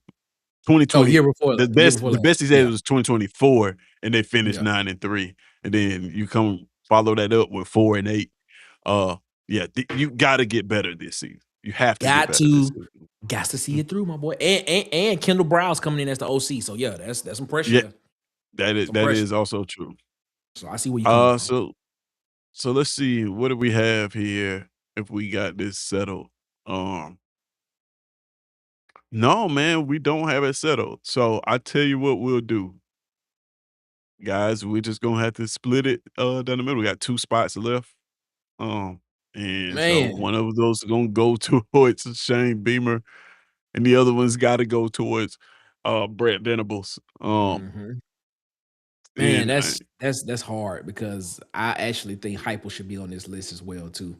Oh, 2020. year before The last. best he said Yeah. was 2024, and they finished Yeah. 9-3. And then you come follow that up with 4-8. Uh, yeah, you got to get better this season. You have to get Got better this to season. got to see it through, my boy. And Kendall Brown's coming in as the OC. So yeah, that's some pressure Yeah, there. that Some that pressure. is also true. So I see where you're coming Uh, from. so so let's see, what do we have here if we got this settled? Um, no, man, we don't have it settled. So I tell you what we'll do. guys, we're just gonna have to split it down the middle. We got 2 spots left. Um, and so Man. one of those is gonna go towards Shane Beamer, and the other one's gotta go towards Brett Venables. Mhm. Man, And that's hard because I actually think Hypo should be on this list as well too.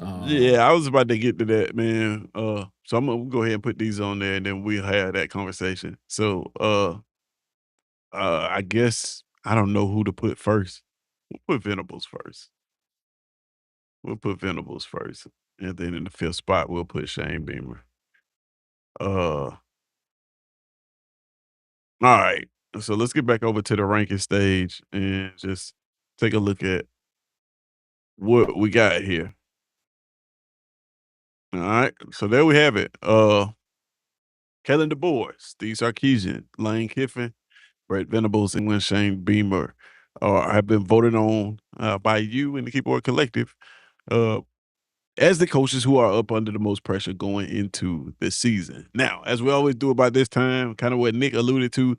yeah, Um, I was about to get to that, man. So I'm gonna go ahead and put these on there, and then we'll have that conversation. So, I guess I don't know who to put first. We'll put Venables first. We'll put Venables first, and then in the 5th spot, we'll put Shane Beamer. Uh, alright. So let's get back over to the ranking stage and just take a look at what we got here. Alright, so there we have it. Kalen DeBoer, Steve Sarkisian, Lane Kiffin, Brett Venables, and Shane Beamer have been voted on by you and the Keyboard Collective uh, as the coaches who are up under the most pressure going into the season. Now, as we always do about this time, kind of what Nick alluded to,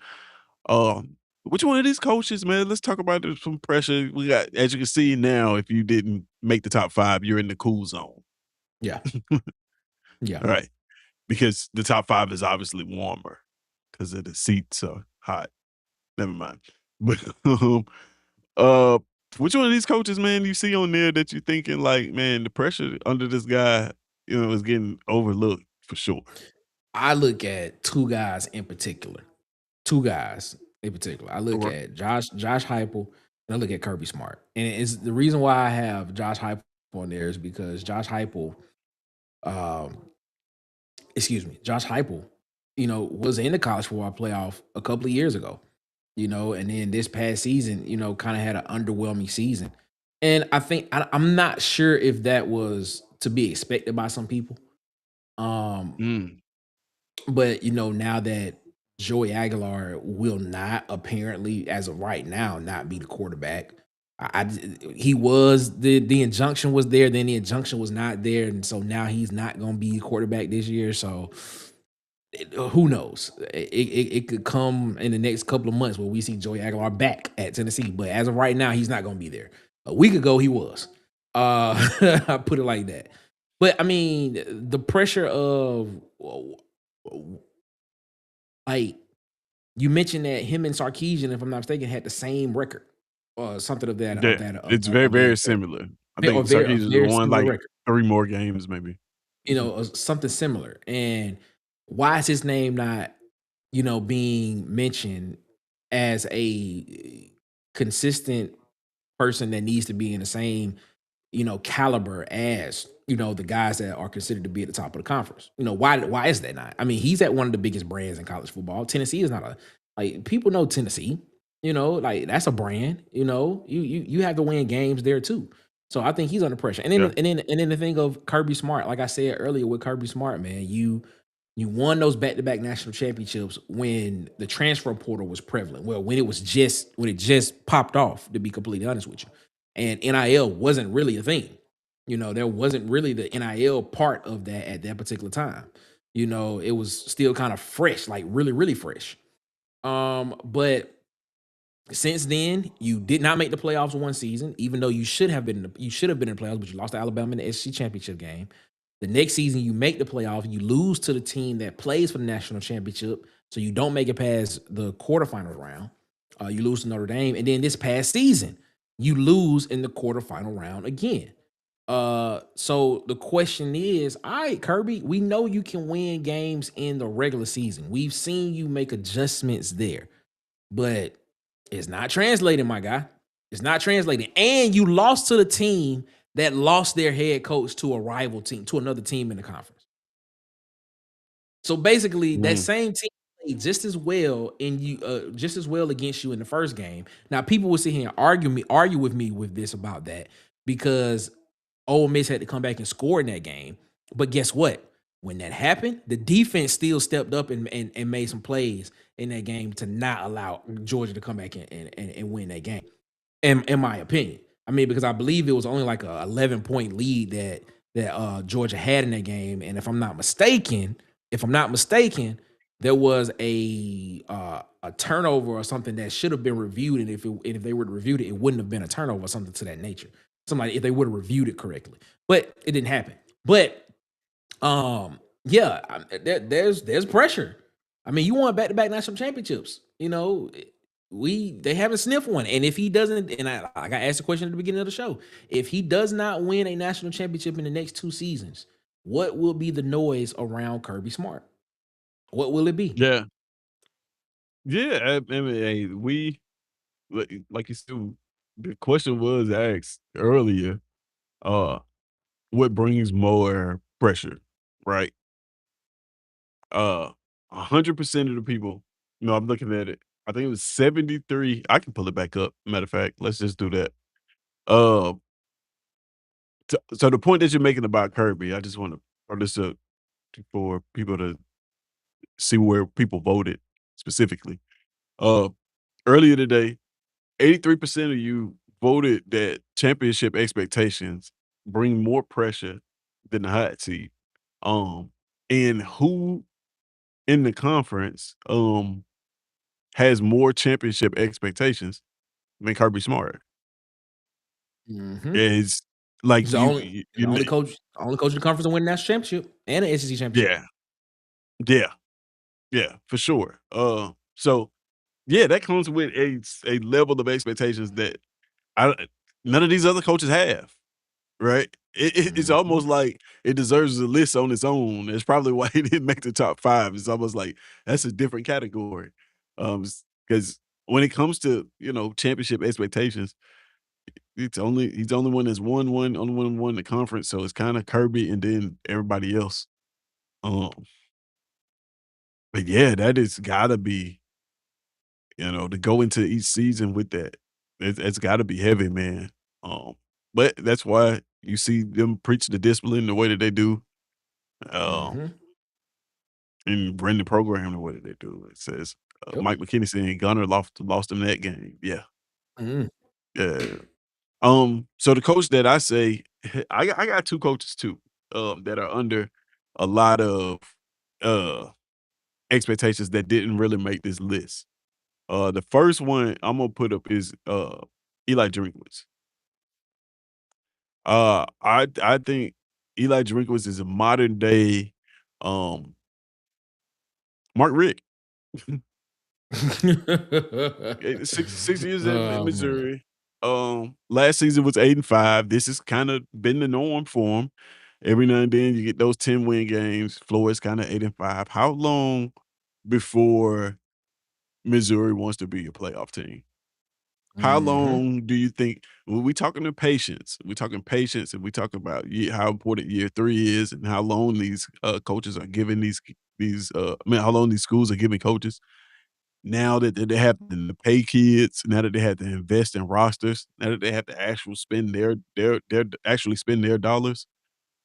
which one of these coaches, man? Let's talk about some pressure. We got, as you can see now, if you didn't make the top 5, you're in the cool zone. yeah, yeah. All right. Because the top 5 is obviously warmer because of the seats are hot. Never mind. But uh which one of these coaches, man, you see on there that you're thinking like, man, the pressure under this guy, is getting overlooked for sure. I look at 2 guys in particular. 2 guys in particular. I look Okay. at Josh Heupel and I look at Kirby Smart. And it's the reason why I have Josh Heupel on there is because Josh Heupel, um, Josh Heupel, was in the college football playoff a couple of years ago, and then this past season, kind of had an underwhelming season. And I think I'm not sure if that was to be expected by some people. Um, Mm, But now that Joey Aguilar will not apparently, as of right now, not be the quarterback. He was the injunction was there, then the injunction was not there, and so now he's not going to be quarterback this year. So who knows? It could come in the next couple of months where we see Joey Aguilar back at Tennessee. But as of right now, he's not going to be there. A week ago, he was. I put it like that. But I mean, the pressure of like you mentioned that him and Sarkeesian, if I'm not mistaken, had the same record or something of that yeah, it's very, of that very similar. I or think very a Sarkisian very won similar like record. 3 more games, maybe. Something similar. And why is his name not, being mentioned as a consistent person that needs to be in the same, caliber as, the guys that are considered to be at the top of the conference? Why is that not? I mean, he's at one of the biggest brands in college football. Tennessee is not a like people know Tennessee, like that's a brand, you have to win games there too. So I think he's under pressure. And then Yeah, the thing of Kirby Smart, like I said earlier with Kirby Smart, man, you won those back-to-back national championships when the transfer portal was prevalent. Well, when it just popped off, to be completely honest with you. And NIL wasn't really a thing. There wasn't really the NIL part of that at that particular time. It was still kind of fresh, like really, really fresh. But since then, you did not make the playoffs one season, even though you should have been you should have been in the playoffs, but you lost to Alabama in the SEC championship game. The next season, you make the playoff, you lose to the team that plays for the national championship, so you don't make it past the quarterfinal round. You lose to Notre Dame, and then this past season, you lose in the quarterfinal round again. So the question is, all right, Kirby, we know you can win games in the regular season. We've seen you make adjustments there, but it's not translating, my guy. It's not translating. And you lost to the team that lost their head coach to a rival team, to another team in the conference. So basically, that mm, same team played just as well just as well against you in the first game. Now, people will sit here and argue with me with this about that because Ole Miss had to come back and score in that game. But guess what? When that happened, the defense still stepped up and made some plays in that game to not allow Georgia to come back and win that game. In my opinion, I mean, because I believe it was only like a 11-point lead that Georgia had in that game, and if I'm not mistaken, there was a turnover or something that should have been reviewed, and if they would have reviewed it, it wouldn't have been a turnover or something to that nature. Something like if they would have reviewed it correctly, but it didn't happen. But yeah, there's pressure. I mean, you want back to back national championships. You know, they haven't sniffed one, and if he doesn't, and I got asked a question at the beginning of the show, if he does not win a national championship in the next 2 seasons, what will be the noise around Kirby Smart? What will it be? Yeah. Yeah, I mean, hey, like you said, the question was asked earlier, uh, what brings more pressure, right? Uh, 100% of the people, no, I'm looking at it. I think it was 73. I can pull it back up. Matter of fact, let's just do that. Uh, so the point that you're making about Kirby, I just want to throw this up for people to see where people voted specifically. Uh, Earlier today, 83% of you voted that championship expectations bring more pressure than the hot seat. Um, and who in the conference has more championship expectations than Kirby Smart? Mhm. Is like He's the only you only coach in the conference to win a national championship and an SEC championship. yeah, yeah, yeah, for sure. So yeah, that comes with a level of expectations that I none of these other coaches have. Right? It's Mhm. almost like it deserves a list on its own. That's probably why it didn't make the top 5. It's almost like that's a different category. Because when it comes to, championship expectations, he's the only one that's won the conference, so it's kinda Kirby and then everybody else. Um, but yeah, that is gotta be, to go into each season with that, it's gotta be heavy, man. But that's why you see them preach the discipline the way that they do. Um, Mhm. and run the program the way that they do. It says, Yep. Mike McKinney saying Gunner lost him that game. Yeah. Mhm. Yeah. So the coach that I say, I got 2 coaches too, that are under a lot of, uh, expectations that didn't really make this list. The first one I'm gonna put up is, Eli Drinkwitz. I think Eli Drinkwitz is a modern day, um, Mark Richt. 6 years in Oh, man. Missouri. Last season was 8-5. This has kinda been the norm for him. Every now and then you get those 10-win games. Florida's kinda 8-5. How long before Missouri wants to be a playoff team? How Mhm. long do you think when we talking to patience, we talking patience and we talk about how important year 3 is and how long these, coaches are giving how long these schools are giving coaches. Now that they have to pay kids, now that they have to invest in rosters, now that they have to actually spend their actually spend their dollars,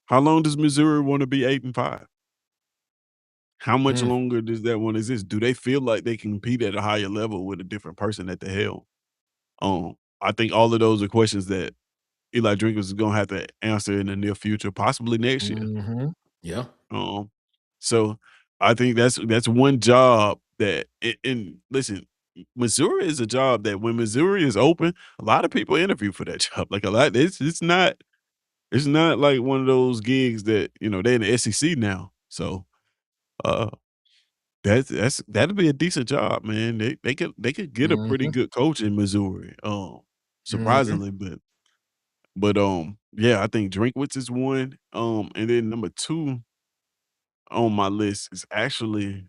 how long does Missouri wanna be 8-5? How much Mm. longer does that one exist? Do they feel like they can compete at a higher level with a different person at the helm? I think all of those are questions that Eli Drinkers is gonna have to answer in the near future, possibly next year. Mhm. Yeah. Um, so I think that's one job that and listen, Missouri is a job that when Missouri is open, a lot of people interview for that job. Like a lot, it's not like one of those gigs that they're in the SEC now. So uh, that'd be a decent job, man. They could get a pretty Mhm. good coach in Missouri. Mhm. Surprisingly, but yeah, I think Drinkwitz is one. And then number two on my list is actually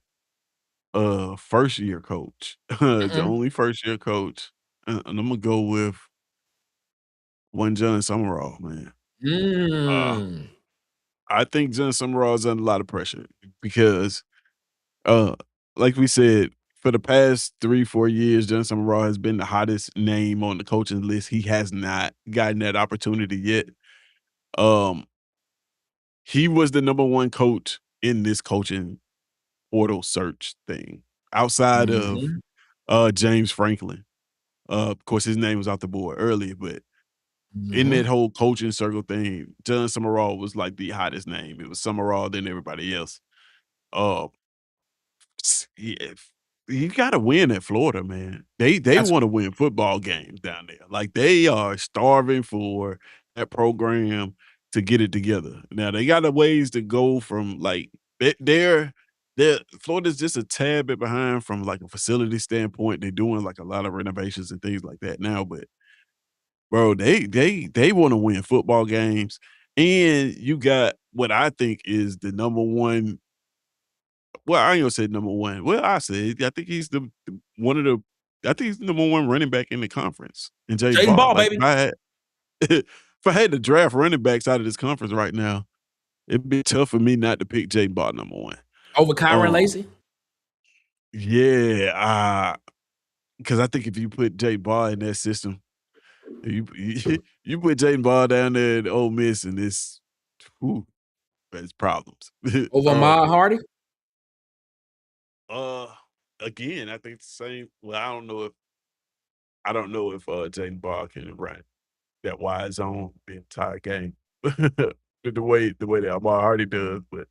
first year coach. The Mhm. only first year coach. And I'm gonna go with one John Summerall, man. Uh Mm. I think John Summerall is under a lot of pressure because uh like we said, for the past 3, 4 years, John Summerall has been the hottest name on the coaching list. He has not gotten that opportunity yet. Um he was the number one coach in this coaching portal search thing outside of Mhm. James Franklin. Of course, his name was off the board earlier, but in that Mhm. whole coaching circle thing, John Summerall was like the hottest name. It was Summerall, then everybody else. Uh, Yeah, you gotta win at Florida, man. They That's wanna win football games down there. Like, they are starving for that program to get it together. Now, they got a ways to go from, like, they're Florida's just a tad bit behind from, like, a facility standpoint. They're doing, like, a lot of renovations and things like that now, but, bro, they wanna win football games, and you got what I think is the number 1. Well, I ain't gonna say number 1. Well, I say I think he's the one of the I think he's the number 1 running back in the conference, and Jaden Jaden Ball. Ball, Like, baby. if I had to draft running backs out of this conference right now, it'd be tough for me not to pick Jaden Ball number 1. Over Kyron Um, Lacy? yeah, because I think if you put Jaden Ball in that system, you put Jaden Ball down there at Ole Miss, and whew, it's problems. Over Um, Ahmad Hardy? uh, again, I think the same. Well, I don't know if Jaden Ball can run that wide zone the entire game the way that Amar Hardy does, but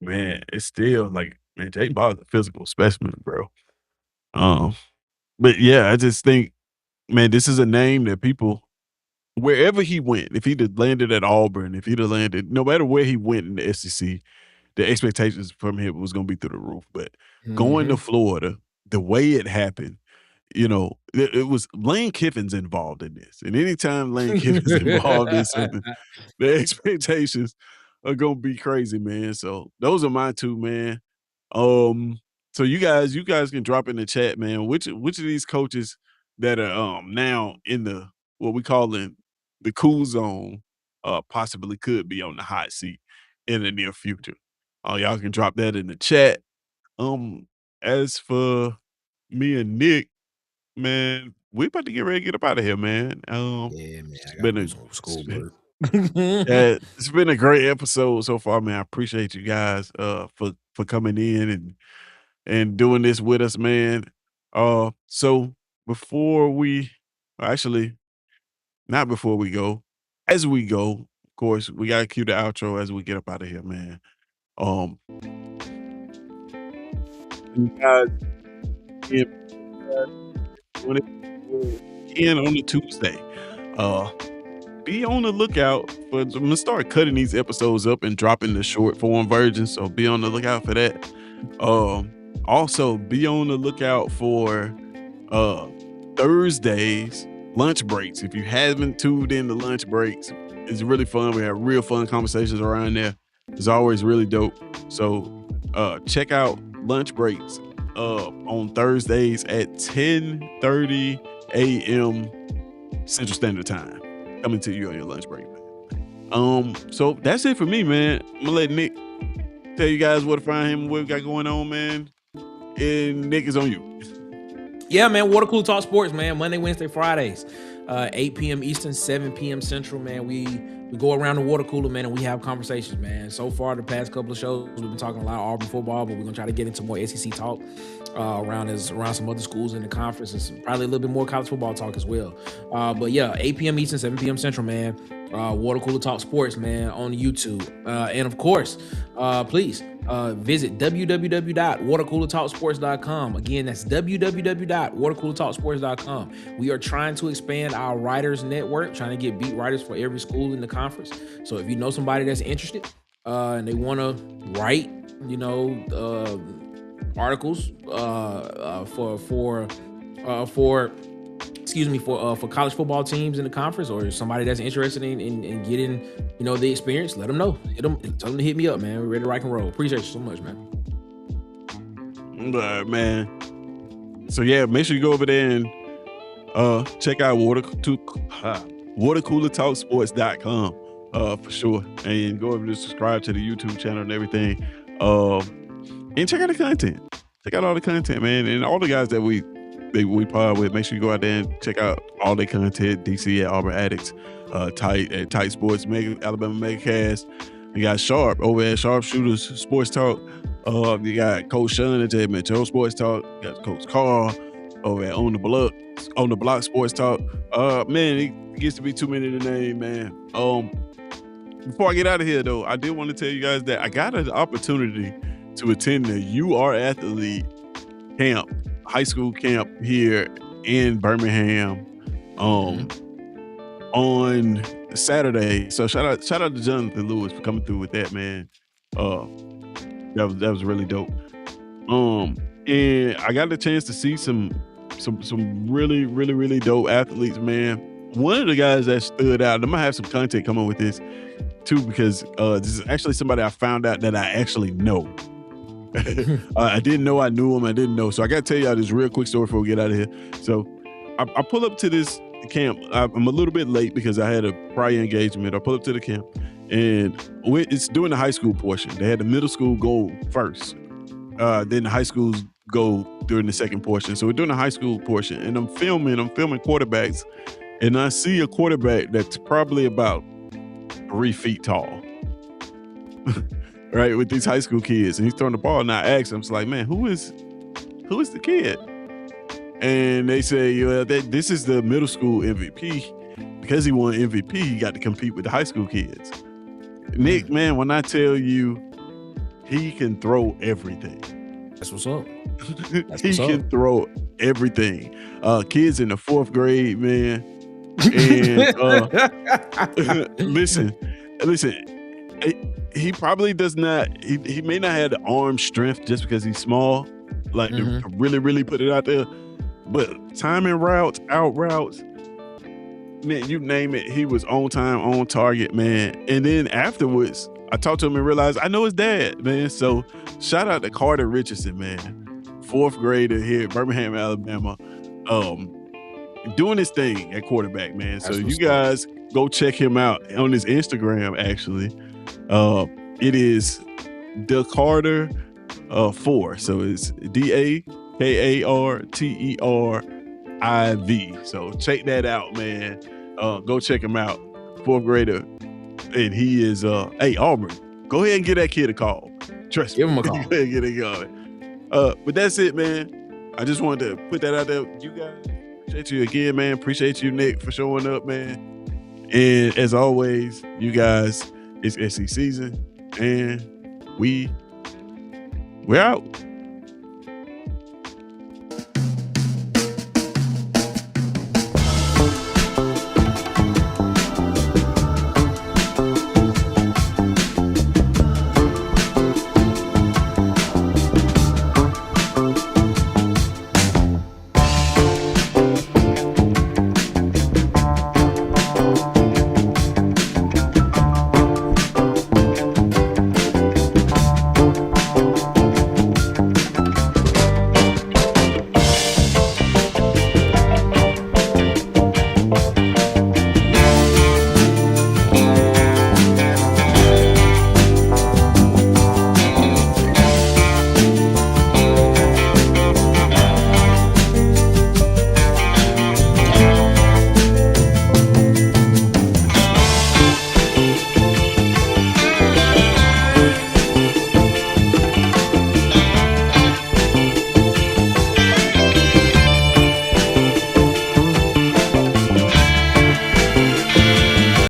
man, it's still like, man, Jaden Ball is a physical specimen, bro. Um, but yeah, I just think, man, this is a name that people wherever he went, if he'd have landed at Auburn, if he'd have landed, no matter where he went in the SEC, the expectations from him was gonna be through the roof. But going to Mhm. Florida, the way it happened, it was Lane Kiffin's involved in this, and anytime Lane Kiffin's involved in something, the expectations are gonna be crazy, man. So those are my 2, man. Um, so you guys can drop in the chat, man. Which of these coaches that are now in the what we call in the cool zone possibly could be on the hot seat in the near future. Y'all can drop that in the chat. Um, as for me and Nick, man, we about to get ready to get up out of here, man. Yeah, man, It's I gotta been do a some it's schoolwork. it's been a great episode so far, man. I appreciate you guys for coming in and doing this with us, man. So before we actually not before we go, as we go, of course, we gotta cue the outro as we get up out of here, man. Um, you guys, yeah, doing it again on a Tuesday. Uh, be on the lookout for. I'm gonna start cutting these episodes up and dropping the short form version. So be on the lookout for that. Um, Also be on the lookout for uh Thursdays lunch breaks. If you haven't tuned in to lunch breaks, it's really fun. We have real fun conversations around there. It's always really dope. So check out lunch breaks on Thursdays at 10:30 a.m. Central Standard Time. Coming to you on your lunch break, man. So that's it for me, man. I'm gonna let Nick tell you guys where to find him, what we got going on, man. And Nick is on you. Yeah, man. Water Cooler Talk Sports, man. Monday, Wednesday, Fridays, 8 p.m. Eastern, 7 p.m. Central, man. We go around the water cooler, man, and we have conversations, man. So far, the past couple of shows, we've been talking a lot of Auburn football, but we're gonna try to get into more SEC talk around some other schools in the conference, and probably a little bit more college football talk as well. But yeah, 8 p.m. Eastern, 7 p.m. Central, man. Water Cooler Talk Sports, man, on YouTube, and of course, please. Visit www.watercoolertalksports.com. Again, that's www.watercoolertalksports.com. We are trying to expand our writers network, trying to get beat writers for every school in the conference. So if you know somebody that's interested and they want to write, articles for college football teams in the conference, or somebody that's interested in getting, the experience, let them know. Tell them to hit me up, man. We're ready to rock and roll. Appreciate you so much, man. Man. So yeah, make sure you go over there and check out watercoolertalksports.com for sure. And go over to subscribe to the YouTube channel and everything. And check out the content. Check out all the content, man. And all the guys that we pod with, make sure you go out there and check out all their content. DC at Auburn Addicts, Tight Sports, Alabama Megacast. You got Sharp over at Sharpshooters Sports Talk. You got Coach Sean at Metro Sports Talk. You got Coach Carl over at On the Block Sports Talk. Man, it gets to be too many to name, man. Before I get out of here, though, I did want to tell you guys that I got an opportunity to attend the You Are Athlete camp, high school camp here in Birmingham, Mhm. on Saturday. So shout out to Jonathan Lewis for coming through with that, man. Uh, that was really dope. And I got the chance to see some really dope athletes, man. One of the guys that stood out, I'm gonna have some content come on with this too, because this is actually somebody I found out that I actually know. I didn't know I knew him. I didn't know. So I got to tell y'all this real quick story before we get out of here. So I pull up to this camp. I'm a little bit late because I had a prior engagement. I pull up to the camp, and it's doing the high school portion. They had the middle school go first. Then the high schools go during the second portion. So we're doing the high school portion, and I'm filming quarterbacks, and I see a quarterback that's probably about 3 feet tall. Right, with these high school kids, and he's throwing the ball, and I asked him, I was like, man, who is the kid? And they say, this is the middle school MVP. Because he won MVP, he got to compete with the high school kids. Nick, man, when I tell you, he can throw everything. That's what's up. He can throw everything. Kids in the 4th grade, man. And listen, he probably does not. He may not have the arm strength just because he's small, like to really put it out there. But timing routes, out routes, man, you name it, he was on time, on target, man. And then afterwards, I talked to him and realized I know his dad, man. So shout out to Carter Richardson, man, 4th grader here at Birmingham, Alabama, doing his thing at quarterback, man. So you guys go check him out on his Instagram. Actually, it is the Carter 4. So it's DAKARTERIV. So check that out, man. Go check him out. 4th grader. And he is hey, Auburn, go ahead and give that kid a call. Trust me. Give him a call. Go ahead and get it going. But that's it, man. I just wanted to put that out there. You guys, appreciate you again, man. Appreciate you, Nick, for showing up, man. And as always, you guys, it's SECZN, and we're out.